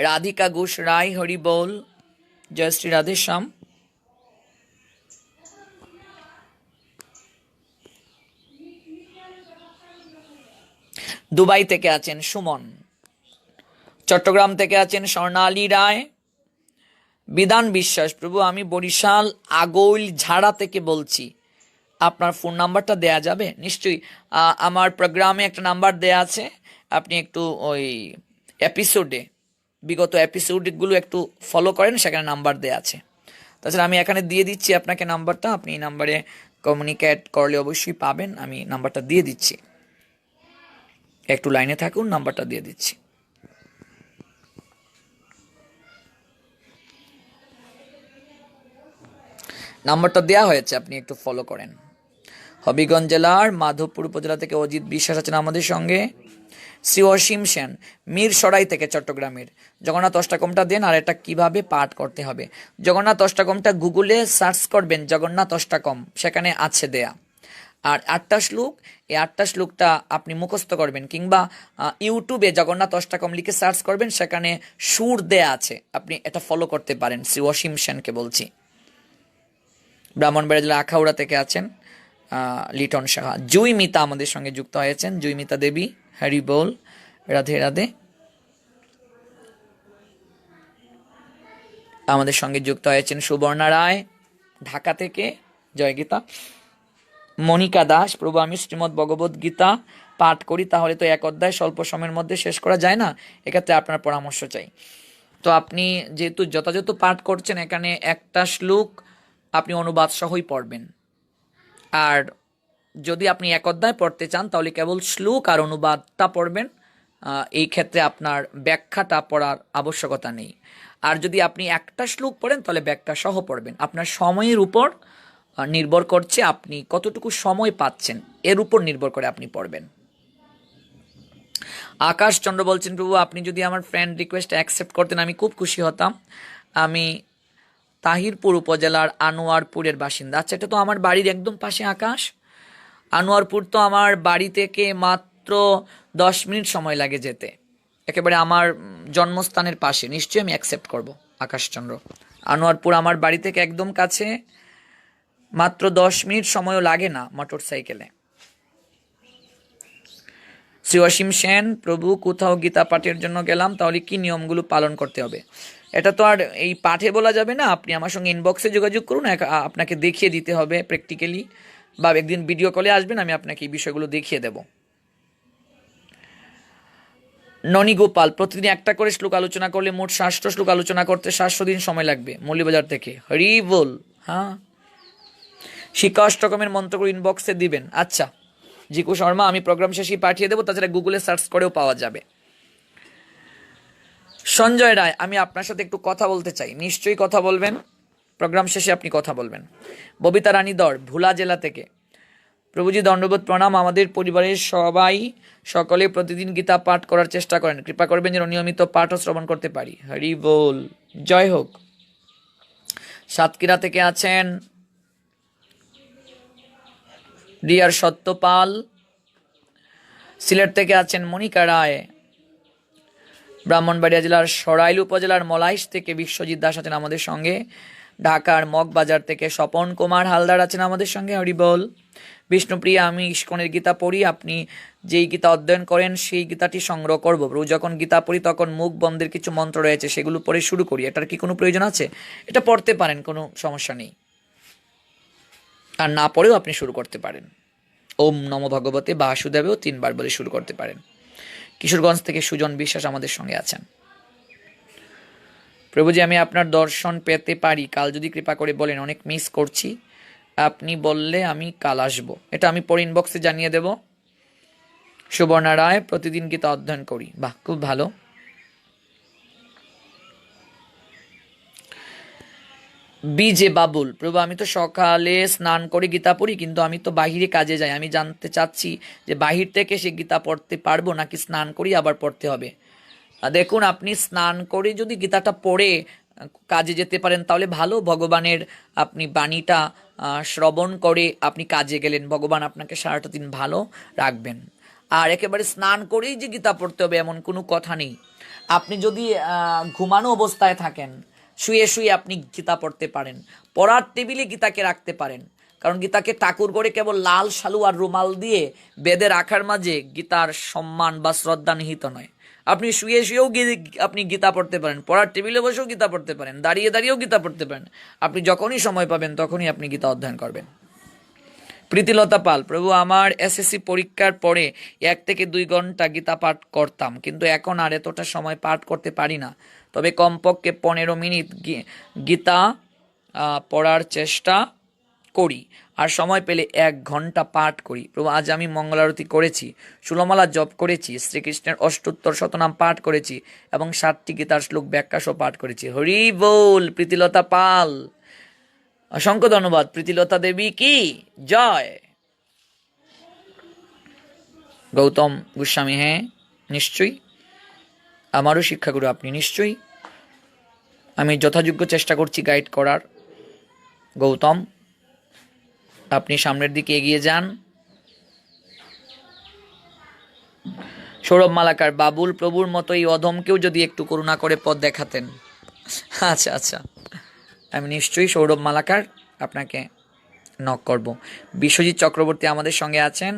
রাধিকা ঘোষ রায়, হরিবল। জয় শ্রী রাধে শ্যাম। দুবাই থেকে আছেন সুমন, চট্টগ্রাম থেকে আছেন স্বর্ণালী রায়, বিধান বিশ্বাস। প্রভু আমি বরিশাল আগৈল ঝাড়া থেকে বলছি, আপনার ফোন নাম্বারটা দেয়া যাবে? নিশ্চয়ই, আমার প্রোগ্রামে একটা নাম্বার দেয়া আছে, আপনি একটু ওই এপিসোডে, বিগত এপিসোডগুলো একটু ফলো করেন, সেখানে নাম্বার দেয়া আছে। তাছাড়া আমি এখানে দিয়ে দিচ্ছি আপনাকে নাম্বারটা, আপনি এই নাম্বারে কমিউনিকেট করলে অবশ্যই পাবেন। আমি নাম্বারটা দিয়ে দিচ্ছি, একটু লাইনে থাকুন, নাম্বারটা দিয়ে দিচ্ছি। নাম্বারটা দেওয়া হয়েছে, আপনি একটু ফলো করেন। হবিগঞ্জ জেলার মাধবপুর উপজেলা থেকে অজিত বিশ্বাস আছেন আমাদের সঙ্গে। শ্রী অসীম সেন মিরসরাই থেকে চট্টগ্রামের। জগন্নাথ অষ্টকমটা দেন, আর এটা কিভাবে পাঠ করতে হবে। জগন্নাথ অষ্টকমটা গুগলে সার্চ করবেন, জগন্নাথ অষ্টকম, সেখানে আছে দেয়া। আর 8টা শ্লোক, এই 8টা শ্লোকটা আপনি মুখস্থ করবেন, কিংবা ইউটিউবে জগন্নাথ অষ্টকম লিখে সার্চ করবেন, সেখানে সুর দেয়া আছে, আপনি এটা ফলো করতে পারেন। শ্রী অসীম সেনকে বলছি। ব্রাহ্মণবাড়িয়া জেলা আখাউড়া থেকে আছেন লিটন সাহা। জুইমিতা আমাদের সঙ্গে যুক্ত হয়েছেন, জুইমিতা দেবী, হরি বল, রাধে রাধে। আমাদের সঙ্গে যুক্ত হয়েছেন সুবর্ণা রায় ঢাকা থেকে, জয় গীতা। মনিকা দাস, প্রভু আমি শ্রীমদ্ ভগবদ গীতা পাঠ করি, তাহলে তো এক অধ্যায় স্বল্প সময়ের মধ্যে শেষ করা যায় না, এক্ষেত্রে আপনার পরামর্শ চাই। তো আপনি যেহেতু যথাযথ পাঠ করছেন, এখানে একটা শ্লোক আপনি অনুবাদ সহই পড়বেন। আর যদি আপনি এক অধ্যায় পড়তে চান, তাহলে কেবল শ্লোক আর অনুবাদটা পড়বেন, এই ক্ষেত্রে আপনার ব্যাখ্যাটা পড়ার আবশ্যকতা নেই। আর যদি আপনি একটা শ্লোক পড়েন, তাহলে ব্যাখ্যা সহ পড়বেন। আপনার সময়ের উপর নির্ভর করছে, আপনি কতটুকু সময় পাচ্ছেন, এর উপর নির্ভর করে আপনি পড়বেন। আকাশ চন্দ্র বলছেন, প্রভু আপনি যদি আমার ফ্রেন্ড রিকোয়েস্ট অ্যাকসেপ্ট করতেন, আমি খুব খুশি হতাম। আমি তাহিরপুর উপজেলার আনোয়ারপুরের বাসিন্দা। আচ্ছা, এটা তো আমার বাড়ির একদম পাশে আকাশ। আনোয়ারপুর তো আমার বাড়ি থেকে মাত্র 10 মিনিট সময় লাগে যেতে, একেবারে আমার জন্মস্থানের পাশে। নিশ্চয়ই আমি অ্যাকসেপ্ট করব আকাশচন্দ্র। আনোয়ারপুর আমার বাড়ি থেকে একদম কাছে, মাত্র 10 মিনিট সময়ও লাগে না মোটর সাইকেলে। শ্রী অসীম সেন, প্রভু কোথাও গীতা পাঠের জন্য গেলাম, তাহলে কি নিয়মগুলো পালন করতে হবে? এটা তো আর এই পাঠে বলা যাবে না, আপনি আমার সঙ্গে ইনবক্সে যোগাযোগ করুন, আপনাকে দেখিয়ে দিতে হবে প্র্যাকটিক্যালি, বা একদিন ভিডিও কলে আসবেন, আমি আপনাকে এই বিষয়গুলো দেখিয়ে দেব। ননী গোপাল, প্রতিদিন একটা করে শ্লোক আলোচনা করলে মোট 700 শ্লোক আলোচনা করতে 700 দিন সময় লাগবে। মৌলিবাজার থেকে হরি বল। হ্যাঁ, শিক্ষা অষ্টকমের মন্ত্রগুলো ইনবক্সে দিবেন। আচ্ছা জিকু শর্মা, আমি প্রোগ্রাম শেষেই পাঠিয়ে দেবো, তাছাড়া গুগলে সার্চ করেও পাওয়া যাবে। সঞ্জয় রায়, আমি আপনার সাথে একটু কথা বলতে চাই। নিশ্চয়ই কথা বলবেন, প্রোগ্রাম শেষে আপনি কথা বলবেন। ববিতা রানী দর, ভোলা জেলা থেকে। প্রভুজি দণ্ডবোধ প্রণাম। আমাদের পরিবারের সবাই সকলে প্রতিদিন গীতা পাঠ করার চেষ্টা করেন, কৃপা করবেন যেন নিয়মিত পাঠ ও শ্রবণ করতে পারি। হরি বল, জয় হোক। সাতক্ষীরা থেকে আছেন রিয়ার সত্যপাল, সিলেট থেকে আছেন মনিকা রায়, ব্রাহ্মণবাড়িয়া জেলার সরাইল উপজেলার মলাইশ থেকে বিশ্বজিৎ দাস আছেন আমাদের সঙ্গে, ঢাকার মগবাজার থেকে স্বপন কুমার হালদার আছেন আমাদের সঙ্গে। হরিবল। বিষ্ণুপ্রিয়া, আমি ইস্কনের গীতা পড়ি, আপনি যেই গীতা অধ্যয়ন করেন সেই গীতাটি সংগ্রহ করবো। প্রভু যখন গীতা পড়ি তখন মুখ বন্ধের কিছু মন্ত্র রয়েছে, সেগুলো পড়ে শুরু করি, এটার কি কোনো প্রয়োজন আছে? এটা পড়তে পারেন, কোনো সমস্যা নেই, আর না পড়েও আপনি শুরু করতে পারেন। ওম নম ভগবতে বাসুদেবেও 3 বার বলে শুরু করতে পারেন। কিশোরগঞ্জ থেকে সুজন বিশ্বাস আমাদের সঙ্গে আছেন। প্রভুজি আমি আপনার দর্শন পেতে পারি কাল, যদি কৃপা করে বলেন, অনেক মিস করছি, আপনি বললে আমি কাল আসবো। এটা আমি পরে ইনবক্সে জানিয়ে দেব। সুবর্ণা রায়, প্রতিদিন গীতা অধ্যয়ন করি। বাহ, খুব ভালো। বিজে বাবুল, প্রভু আমি তো সকালে স্নান করে গীতা পড়ি, কিন্তু আমি তো বাহিরে কাজে যাই, আমি জানতে চাচ্ছি যে বাহির থেকে সে গীতা পড়তে পারবো নাকি স্নান করি আবার পড়তে হবে? দেখুন, আপনি স্নান করে যদি গীতাটা পড়ে কাজে যেতে পারেন তাহলে ভালো। ভগবানের আপনি বাণীটা শ্রবণ করে আপনি কাজে গেলেন, ভগবান আপনাকে সারাটা দিন ভালো রাখবেন। আর একেবারে স্নান করেই যে গীতা পড়তে হবে এমন কোনো কথা নেই। আপনি যদি ঘুমানো অবস্থায় থাকেন, শুয়ে শুয়ে আপনি গীতা পড়তে পারেন, পড়ার টেবিলে গীতাকে রাখতে পারেন, কারণ গীতাকে ঠাকুর করে কেবল লাল শালু আর রুমাল দিয়ে বেদে রাখার মাঝে গীতার সম্মান বা শ্রদ্ধা নিহিত নয়। আপনি শুয়ে শুয়েও আপনি গীতা পড়তে পারেন, পড়ার টেবিলে বসেও গীতা পড়তে পারেন, দাঁড়িয়ে দাঁড়িয়েও গীতা পড়তে পারেন। আপনি যখনই সময় পাবেন তখনই আপনি গীতা অধ্যয়ন করবেন। প্রীতিলতা পাল, প্রভু আমার এসএসসি পরীক্ষার পরে 1 থেকে 2 ঘন্টা গীতা পাঠ করতাম, কিন্তু এখন আর এতটা সময় পাঠ করতে পারি না। তবে কমপক্ষে 15 মিনিট গীতা পড়ার চেষ্টা করি, আর সময় পেলে 1 ঘন্টা পাঠ করি। প্রভু আজ আমি মঙ্গলারতি করেছি, ষোলমালা জপ করেছি, শ্রীকৃষ্ণের অষ্টোত্তর শতনাম পাঠ করেছি এবং 7টি গীতার শ্লোক ব্যাখ্যা সহ পাঠ করেছি। হরি বল। প্রীতিলতা পাল, অসংখ্য ধন্যবাদ। প্রীতিলতা দেবী কি জয়। গৌতম গোস্বামী, হ্যাঁ নিশ্চয়ই, আমারও শিক্ষাগুরু আপনি, নিশ্চয়ই আমি যথাযোগ্য চেষ্টা করছি গাইড করার। গৌতম, আপনি সামনের দিকে এগিয়ে যান। সৌরভ মালাকার, বাবুল প্রভুর মতো এই অধমকেও যদি একটু করুণা করে পথ দেখাতেন। আচ্ছা আচ্ছা, আমি নিশ্চয়ই সৌরভ মালাকার আপনাকে নক করব। বিশ্বজিৎ চক্রবর্তী আমাদের সঙ্গে আছেন,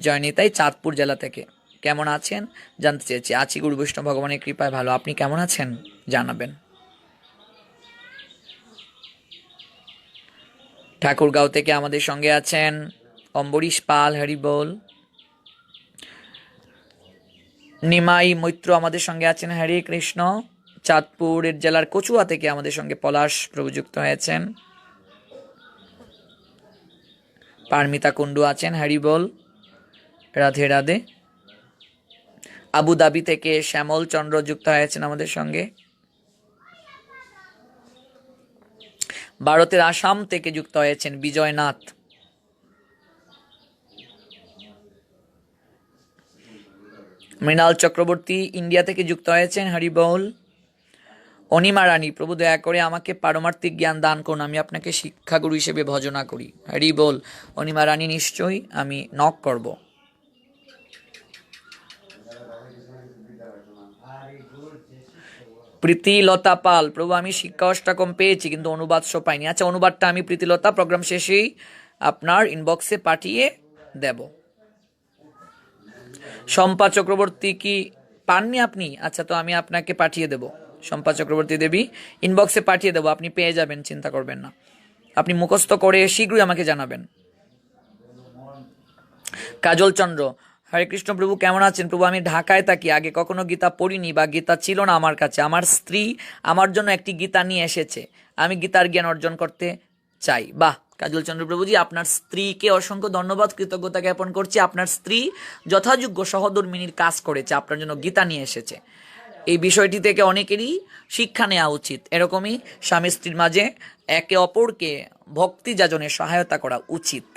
জয়নিতাই চাঁদপুর জেলা থেকে। কেমন আছেন জানতে চেয়েছি। আছি গুরু বৈষ্ণব ভগবানের কৃপায় ভালো, আপনি কেমন আছেন জানাবেন। ঠাকুরগাঁও থেকে আমাদের সঙ্গে আছেন অম্বরীশ পাল, হরি বল। নিমাই মৈত্র আমাদের সঙ্গে আছেন, হরে কৃষ্ণ। চাঁদপুরের জেলার কচুয়া থেকে আমাদের সঙ্গে পলাশ প্রভু যুক্ত হয়েছেন। পারমিতা কুন্ডু আছেন, হরি বল, রাধে রাধে। আবুধাবি থেকে শ্যামল চন্দ্র যুক্ত হয়েছেন আমাদের সঙ্গে। ভারতের আসাম থেকে যুক্ত হয়েছেন বিজয়নাথ। মৃণাল চক্রবর্তী ইন্ডিয়া থেকে যুক্ত হয়েছেন, হরি বল। অনিমা রানী, প্রভু দয়া করে আমাকে পারমার্থিক জ্ঞান দান করুন, আমি আপনাকে শিক্ষাগুরু হিসেবে ভজনা করি। হরি বল। অনিমা রানী, নিশ্চয়ই আমি নক করব। প্রীতিলতা পাল, প্রভু আমি শিক্ষা অষ্টকম পেয়েছি কিন্তু অনুবাদ সহ পাইনি। আচ্ছা, অনুবাদটা আমি প্রীতিলতা প্রোগ্রাম শেষেই আপনার ইনবক্সে পাঠিয়ে দেব। শম্পা চক্রবর্তী, কি পাননি আপনি? আচ্ছা, তো আমি আপনাকে পাঠিয়ে দেব। শম্পা চক্রবর্তী দেবী, ইনবক্সে পাঠিয়ে দেবো, আপনি পেয়ে যাবেন, চিন্তা করবেন না। আপনি মুখস্থ করে শীঘ্রই আমাকে জানাবেন। কাজল চন্দ্র, হরে কৃষ্ণ প্রভু কেমন আছেন? প্রভু আমি ঢাকায় থাকি, আগে কখনো গীতা পড়িনি বা গীতা ছিল না আমার কাছে। আমার স্ত্রী আমার জন্য একটি গীতা নিয়ে এসেছে, আমি গীতার জ্ঞান অর্জন করতে চাই। বাহ, কাজল চন্দ্র প্রভুজি, আপনার স্ত্রীকে অসংখ্য ধন্যবাদ, কৃতজ্ঞতা জ্ঞাপন করছি। আপনার স্ত্রী যথাযোগ্য সহধর্মিনীর কাজ করেছে, আপনার জন্য গীতা নিয়ে এসেছে। এই বিষয়টি থেকে অনেকেরই শিক্ষা নেওয়া উচিত। এরকমই স্বামী স্ত্রীর মাঝে একে অপরকে ভক্তি যাজনে সহায়তা করা উচিত।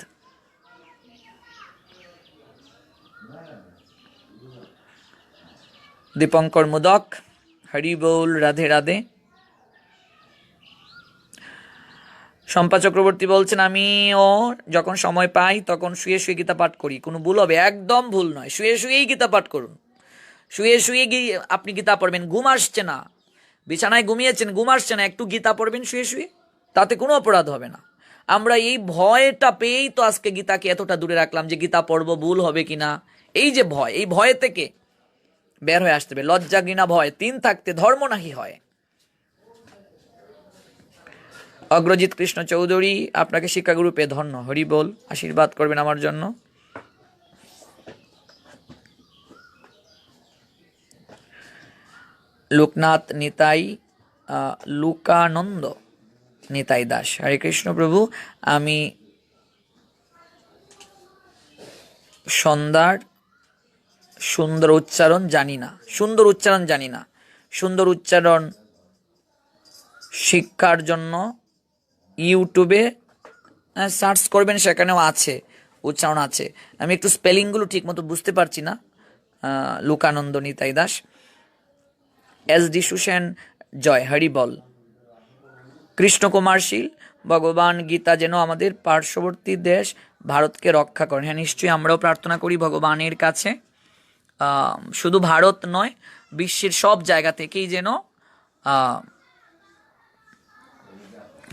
দীপঙ্কর মোদক, হরি বল, রাধে রাধে। শম্পা চক্রবর্তী বলছেন, আমিও যখন সময় পাই তখন শুয়ে শুয়ে গীতা পাঠ করি। কোনো ভুল হবে? একদম ভুল নয়, শুয়ে শুয়েই গীতা পাঠ করুন। শুয়ে শুয়ে আপনি গীতা পড়বেন, ঘুম আসছে না, বিছানায় ঘুমিয়েছেন, ঘুম আসছে না, একটু গীতা পড়বেন শুয়ে শুয়ে, তাতে কোনো অপরাধ হবে না। আমরা এই ভয়টা পেয়েই তো আজকে গীতাকে এতটা দূরে রাখলাম যে গীতা পড়বো ভুল হবে কিনা। এই যে ভয়, এই ভয় থেকে বের হয়ে আসতে হবে। লজ্জা ঘৃণা ভয় 3 থাকতে ধর্ম নাহি হয়। অগ্রজিৎ কৃষ্ণ চৌধুরী, আপনাকে শিক্ষাগুরু পেয়ে ধন্য, হরি বল, আশীর্বাদ করবেন আমার জন্য। লোকনাথ নিতাই, লুকানন্দ নিতাই দাস, হরে কৃষ্ণ প্রভু আমি সন্ধ্যার সুন্দর উচ্চারণ জানি না। সুন্দর উচ্চারণ শিক্ষার জন্য ইউটিউবে সার্চ করবেন, সেখানেও আছে, উচ্চারণ আছে। আমি একটু স্পেলিংগুলো ঠিক মতো বুঝতে পারছি না। লুকানন্দ নিতাই দাস। SD সুসেন, জয়, হরি বল। কৃষ্ণকুমার শীল, ভগবান গীতা যেন আমাদের পার্শ্ববর্তী দেশ ভারতকে রক্ষা করেন। হ্যাঁ নিশ্চয়ই, আমরাও প্রার্থনা করি ভগবানের কাছে, শুধু ভারত নয়, বিশ্বের সব জায়গা থেকেই যেন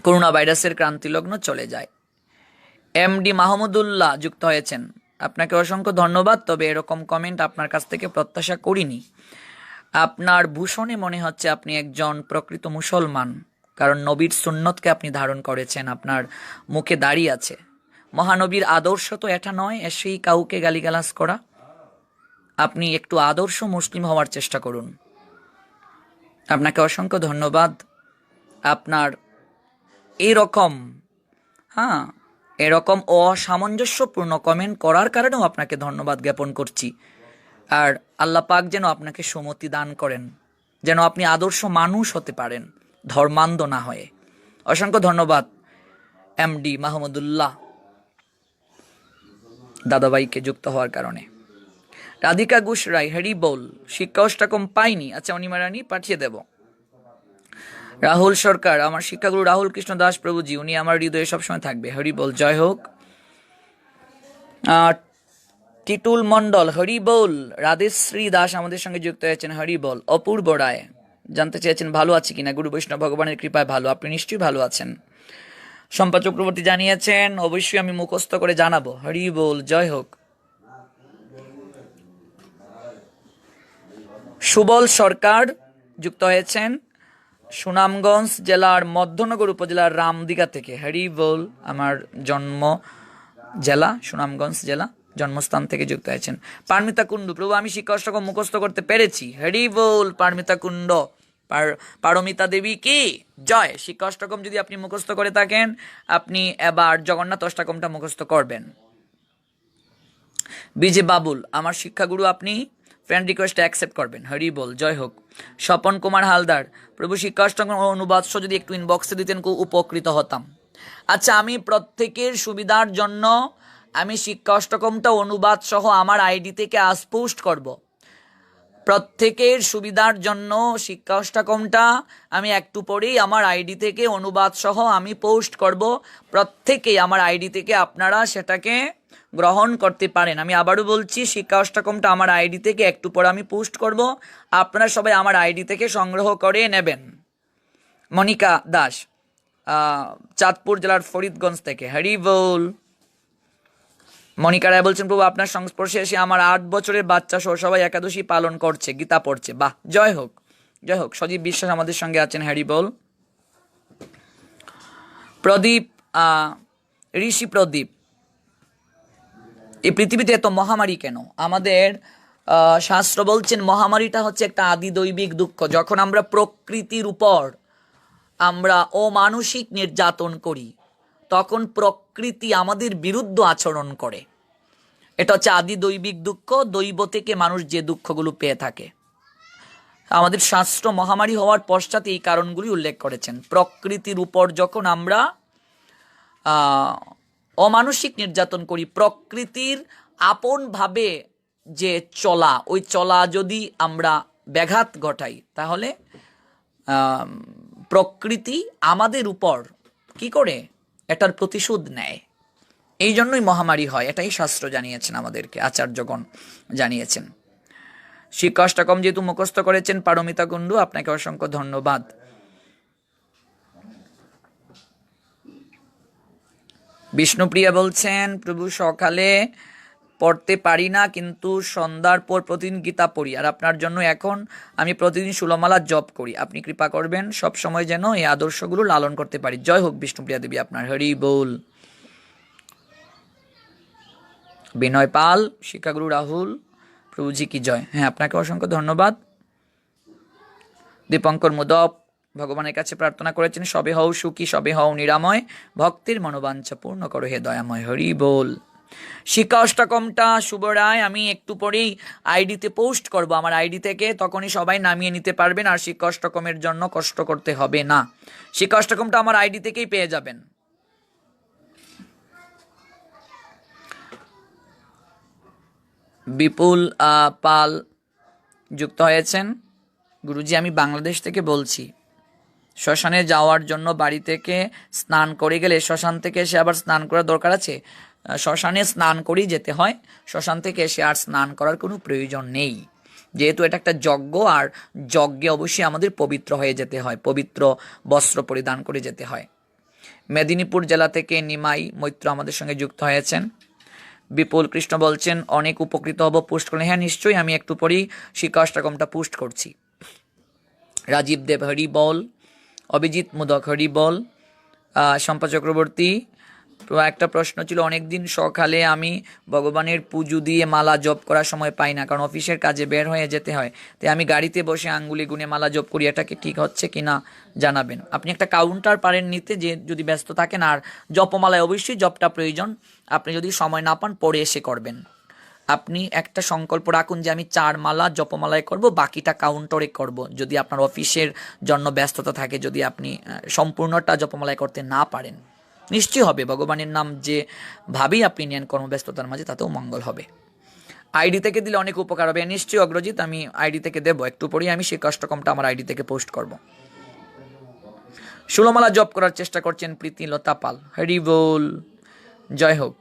করোনা ভাইরাসের ক্রান্তিলগ্ন চলে যায়। এমডি মাহমুদুল্লাহ যুক্ত হয়েছেন, আপনাকে অসংখ্য ধন্যবাদ। তবে এরকম কমেন্ট আপনার কাছ থেকে প্রত্যাশা করিনি। আপনার ভূষণে মনে হচ্ছে আপনি একজন প্রকৃত মুসলমান, কারণ নবীর সুন্নতকে আপনি ধারণ করেছেন, আপনার মুখে দাড়ি আছে। মহানবীর আদর্শ তো এটা নয় এসেই কাউকে গালিগালাজ করা। আপনি একটু আদর্শ মুসলিম হওয়ার চেষ্টা করুন। আপনাকে অসংখ্য ধন্যবাদ। আপনার এরকম এরকম অসামঞ্জস্যপূর্ণ কমেন্ট করার কারণেও আপনাকে ধন্যবাদ জ্ঞাপন করছি। আর আল্লাহ পাক যেন আপনাকে সুমতি দান করেন, যেন আপনি আদর্শ মানুষ হতে পারেন, ধর্মান্ধ না হয়ে। অসংখ্য ধন্যবাদ এমডি মাহমুদুল্লাহ দাদাভাইকে যুক্ত হওয়ার কারণে। রাধিকা ঘোষ রায়, হরি বল, শিক্ষা অষ্টকম পাইনি, আচ্ছা অনিমা রানী পাঠিয়ে দেব। রাহুল সরকার, আমার শিক্ষাগুরু রাহুল কৃষ্ণ দাস প্রভুজি, উনি আমার হৃদয়ে সবসময় থাকবে, হরি বল, জয় হোক। টিটুল মন্ডল, হরি বল। রাধেশ্রী দাস আমাদের সঙ্গে যুক্ত হয়েছেন, হরি বল। অপূর্ব রায় জানতে চেয়েছেন ভালো আছে কিনা, গুরু বৈষ্ণব ভগবানের কৃপায় ভালো, আপনি নিশ্চয়ই ভালো আছেন। শম্পা চক্রবর্তী জানিয়েছেন অবশ্যই আমি মুখস্থ করে জানাবো, হরি বল, জয় হোক। সুবল সরকার যুক্ত হয়েছেন সুনামগঞ্জ জেলার মধ্যনগর উপজেলার রামদিঘা থেকে, হরি বল। আমার জন্ম জেলা সুনামগঞ্জ জেলা, জন্মস্থান থেকে যুক্ত হয়েছেন। পারমিতা কুণ্ডু, প্রভু আমি শিক্ষা অষ্টকম মুখস্থ করতে পেরেছি, হরি বল। পারমিতা কুণ্ড, পারমিতা দেবী কি জয়। শিক্ষা অষ্টকম যদি আপনি মুখস্থ করে থাকেন, আপনি এবার জগন্নাথ অষ্টকমটা মুখস্থ করবেন। বিজে বাবুল, আমার শিক্ষাগুরু আপনি ফ্রেন্ড রিকোয়েস্ট অ্যাকসেপ্ট করবেন, হরি বল, জয় হোক। স্বপন কুমার হালদার, প্রভু শিক্ষা অষ্টকম অনুবাদ যদি একটু ইনবক্সে দিতেন খুব উপকৃত হতাম। আচ্ছা, আমি প্রত্যেকের সুবিধার জন্য আমি শিক্ষা অষ্টকমটা অনুবাদ সহ আমার আইডি থেকে আজ পোস্ট করব। প্রত্যেকের সুবিধার জন্য শিক্ষা অষ্টকমটা আমি একটু পরেই আমার আইডি থেকে অনুবাদ সহ আমি পোস্ট করব। প্রত্যেকেই আমার আইডি থেকে আপনারা সেটাকে গ্রহণ করতে পারেন। আমি আবারও বলছি, শিক্ষা অষ্টকমটা আমার আইডি থেকে একটু পরে আমি পোস্ট করব, আপনারা সবাই আমার আইডি থেকে সংগ্রহ করে নেবেন। মনিকা দাস, চাঁদপুর জেলার ফরিদগঞ্জ থেকে, হরি বল। মনিকা রায় বলছেন, প্রভু আপনার সংস্পর্শে এসে আমার 8 বছরের বাচ্চা সহ সবাই একাদশী পালন করছে, গীতা পড়ছে, বাহ, জয় হোক, জয় হোক। সজীব বিশ্বাস আমাদের সঙ্গে আছেন, হরি বল। প্রদীপ, ঋষি প্রদীপ, এই পৃথিবীতে এত মহামারী কেন? আমাদের শাস্ত্র বলছেন মহামারীটা হচ্ছে একটা আদি দৈবিক দুঃখ। যখন আমরা প্রকৃতির উপর আমরা অমানসিক নির্যাতন করি, তখন প্রকৃতি আমাদের বিরুদ্ধে আচরণ করে। এটা হচ্ছে আদি দৈবিক দুঃখ। দৈব থেকে মানুষ যে দুঃখগুলো পেয়ে থাকে, আমাদের শাস্ত্র মহামারী হওয়ার পশ্চাতে এই কারণগুলি উল্লেখ করেছেন। প্রকৃতির উপর যখন আমরা অমানসিক নির্যাতন করি, প্রকৃতির আপনভাবে যে চলা, ওই চলা যদি আমরা ব্যাঘাত ঘটাই, তাহলে প্রকৃতি আমাদের উপর কি করে এটার প্রতিশোধ নেয়। এই জন্যই মহামারী হয়, এটাই শাস্ত্র জানিয়েছেন আমাদেরকে, আচার্যগণ জানিয়েছেন। শিক্ষা অষ্টকম যেহেতু মুখস্থ করেছেন পারমিতা কুণ্ডু, আপনাকে অসংখ্য ধন্যবাদ। বিষ্ণুপ্রিয়া বলছেন, প্রভু সকালে পড়তে পারি না, কিন্তু সন্ধ্যার পর প্রতিদিন গীতা পড়ি, আর আপনার জন্য এখন আমি প্রতিদিন ষোলমালা জপ করি। আপনি কৃপা করবেন সব সময় যেন এই আদর্শগুলো লালন করতে পারি। জয় হোক বিষ্ণুপ্রিয়া দেবী আপনার, হরি বল। বিনয় পাল, শিক্ষাগুরু রাহুল, প্রভুজি কি জয়। হ্যাঁ, আপনাকে অসংখ্য ধন্যবাদ। দীপঙ্কর মুদপ ভগবানের কাছে প্রার্থনা করেছেন, সবে হও সুখী, সবে হও নিরাময়, ভক্তির মনোবাঞ্ছা পূর্ণ করো হে দয়াময়, হরি বল। শিক্ষা অষ্টকমটা শুভ রায় আমি একটু পরেই আইডিতে পোস্ট করব আমার আইডি থেকে, তখনই সবাই নামিয়ে নিতে পারবেন, আর শিক্ষা অষ্টকমের জন্য কষ্ট করতে হবে না। শিক্ষা অষ্টকমটা আমার আইডি থেকেই পেয়ে যাবেন। বিপুল পাল যুক্ত হয়েছেন, গুরুজি আমি বাংলাদেশ থেকে বলছি। শ্মশানে যাওয়ার জন্য বাড়ি থেকে স্নান করে গেলে শ্মশান থেকে এসে আবার স্নান করার দরকার আছে? শ্মশানে স্নান করেই যেতে হয়, শ্মশান থেকে এসে আর স্নান করার কোনো প্রয়োজন নেই, যেহেতু এটা একটা যজ্ঞ, আর যজ্ঞে অবশ্যই আমাদের পবিত্র হয়ে যেতে হয়, পবিত্র বস্ত্র পরিধান করে যেতে হয়। মেদিনীপুর জেলা থেকে নিমাই মৈত্র আমাদের সঙ্গে যুক্ত হয়েছেন। বিপুল কৃষ্ণ বলছেন অনেক উপকৃত হব পোস্ট করলে। হ্যাঁ নিশ্চয়ই, আমি একটু পরেই শিক্ষা অষ্টকমটা পোস্ট করছি। রাজীব দেব হরি বল, অভিজিৎ মোদক হরি বল, শম্পা চক্রবর্তী একটা প্রশ্ন ছিল, অনেকদিন সকালে আমি ভগবানের পুজো দিয়ে মালা জপ করার সময় পাই না, কারণ অফিসের কাজে বের হয়ে যেতে হয়, তাই আমি গাড়িতে বসে আঙ্গুলি গুনে মালা জপ করি, এটা কি ঠিক হচ্ছে কিনা জানাবেন। আপনি একটা কাউন্টার পারেন নিতে, যে যদি ব্যস্ত থাকেন। আর জপমালায় অবশ্যই জপটা প্রয়োজন, আপনি যদি সময় না পান পরে এসে করবেন। আপনি একটা সংকল্প রাখুন যে আমি 4 মালা জপমালায় করব, বাকিটা কাউন্টারে করব। যদি আপনার অফিসের জন্য ব্যস্ততা থাকে, যদি আপনি সম্পূর্ণটা জপমালায় করতে না পারেন, নিশ্চয়ই হবে। ভগবানের নাম যে ভাবেই আপনি নেন কর্মব্যস্ততার মাঝে, তাতেও মঙ্গল হবে। আইডি থেকে দিলে অনেক উপকার হবে। নিশ্চয়ই অগ্রজিৎ, আমি আইডি থেকে দেবো, একটু পরেই আমি সেই অষ্টকমটা আমার আইডি থেকে পোস্ট করব। ষোলমালা জপ করার চেষ্টা করছেন প্রীতি লতা পাল, হরি বল, জয় হোক।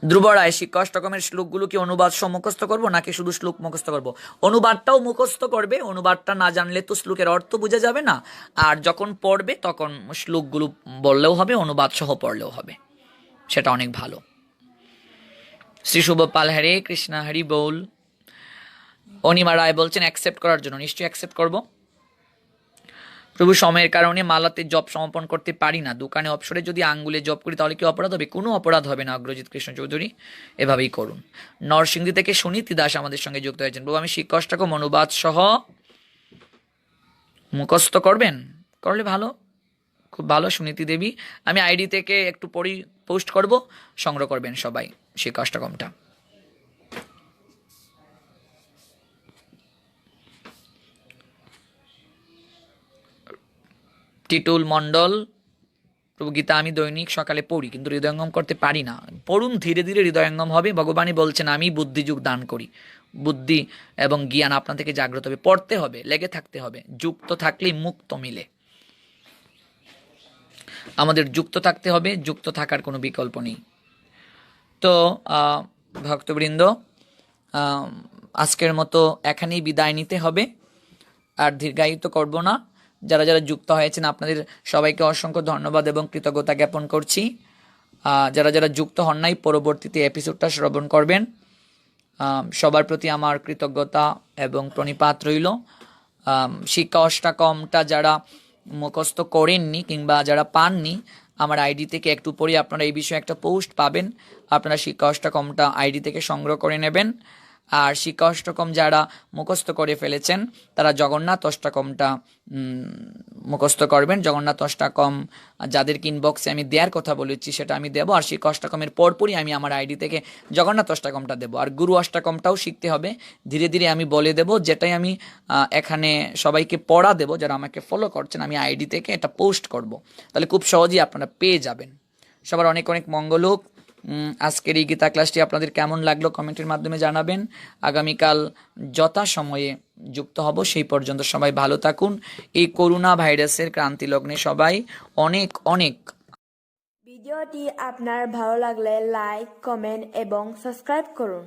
ধ্রুব রায়, শিক্ষা অষ্টকমের শ্লোকগুলো কি অনুবাদ সহ মুখস্থ করবো নাকি শুধু শ্লোক মুখস্থ করব? অনুবাদটাও মুখস্থ করবে, অনুবাদটা না জানলে তো শ্লোকের অর্থ বোঝা যাবে না। আর যখন পড়বে তখন শ্লোকগুলো বললেও হবে, অনুবাদ সহ পড়লেও হবে, সেটা অনেক ভালো। শ্রী শুভ পাল, হরে কৃষ্ণা, হরি বল। অনিমা রায় বলছেন অ্যাকসেপ্ট করার জন্য। নিশ্চয়ই অ্যাকসেপ্ট করব। প্রভু সময়ের কারণে মালাতে জপ সমাপন করতে পারি না, দোকানে অবসরে যদি আঙ্গুলে জপ করি তাহলে কি অপরাধ হবে? কোনো অপরাধ হবে না অগ্রজিৎ কৃষ্ণ চৌধুরী, এভাবেই করুন। নরসিংদী থেকে সুনীতি দাস আমাদের সঙ্গে যুক্ত হয়েছেন। প্রভু আমি শিক্ষা অষ্টকম অনুবাদ সহ মুখস্থ করবেন, করলে ভালো, খুব ভালো সুনীতি দেবী। আমি আইডি থেকে একটু পরেই পোস্ট করব, সংগ্রহ করবেন সবাই শিক্ষা অষ্টকমটা। টিটুল মণ্ডল, প্রভু গীতা আমি দৈনিক সকালে পড়ি, কিন্তু হৃদয়ঙ্গম করতে পারি না। পড়ুন, ধীরে ধীরে হৃদয়ঙ্গম হবে। ভগবানই বলছেন আমি বুদ্ধিযুগ দান করি, বুদ্ধি এবং জ্ঞান আপনার থেকে জাগ্রত হবে। পড়তে হবে, লেগে থাকতে হবে, যুক্ত থাকলেই মুক্ত মিলে। আমাদের যুক্ত থাকতে হবে, যুক্ত থাকার কোনো বিকল্প নেই। তো ভক্তবৃন্দ, আজকের মতো এখানেই বিদায় নিতে হবে, আর দীর্ঘায়িত করব না। যারা যারা যুক্ত হয়েছেন আপনাদের সবাইকে অসংখ্য ধন্যবাদ এবং কৃতজ্ঞতা জ্ঞাপন করছি। যারা যারা যুক্ত হন নাই, পরবর্তীতে এপিসোডটা শ্রবণ করবেন। সবার প্রতি আমার কৃতজ্ঞতা এবং প্রণিপাত রইল। শিক্ষা অষ্টকমটা যারা মুখস্থ করেননি কিংবা যারা পাননি, আমার আইডি থেকে একটু পরে আপনারা এই বিষয়ে একটা পোস্ট পাবেন, আপনারা শিক্ষা অষ্টকমটা আইডি থেকে সংগ্রহ করে নেবেন। আর শিক্ষা অষ্টকম যারা মুখস্থ করে ফেলেছেন তারা জগন্নাথ অষ্টকমটা মুখস্থ করবেন। জগন্নাথ অষ্টকম যাদেরকে ইনবক্সে আমি দেওয়ার কথা বলেছি সেটা আমি দেবো, আর শিক্ষা অষ্টকমের পরপরই আমি আমার আইডি থেকে জগন্নাথ অষ্টকমটা দেবো। আর গুরু অষ্টকমটাও শিখতে হবে, ধীরে ধীরে আমি বলে দেবো, যেটাই আমি এখানে সবাইকে পড়া দেবো, যারা আমাকে ফলো করছেন আমি আইডি থেকে এটা পোস্ট করব, তাহলে খুব সহজেই আপনারা পেয়ে যাবেন। সবার অনেক অনেক মঙ্গল হোক। আজকের এই গীতা ক্লাসটি আপনাদের কেমন লাগলো কমেন্টের মাধ্যমে জানাবেন। আগামীকাল যথাসময়ে যুক্ত হব, সেই পর্যন্ত সবাই ভালো থাকুন। এই করোনা ভাইরাসের ক্রান্তি লগ্নে সবাই অনেক অনেক। ভিডিওটি আপনার ভালো লাগলে লাইক, কমেন্ট এবং সাবস্ক্রাইব করুন।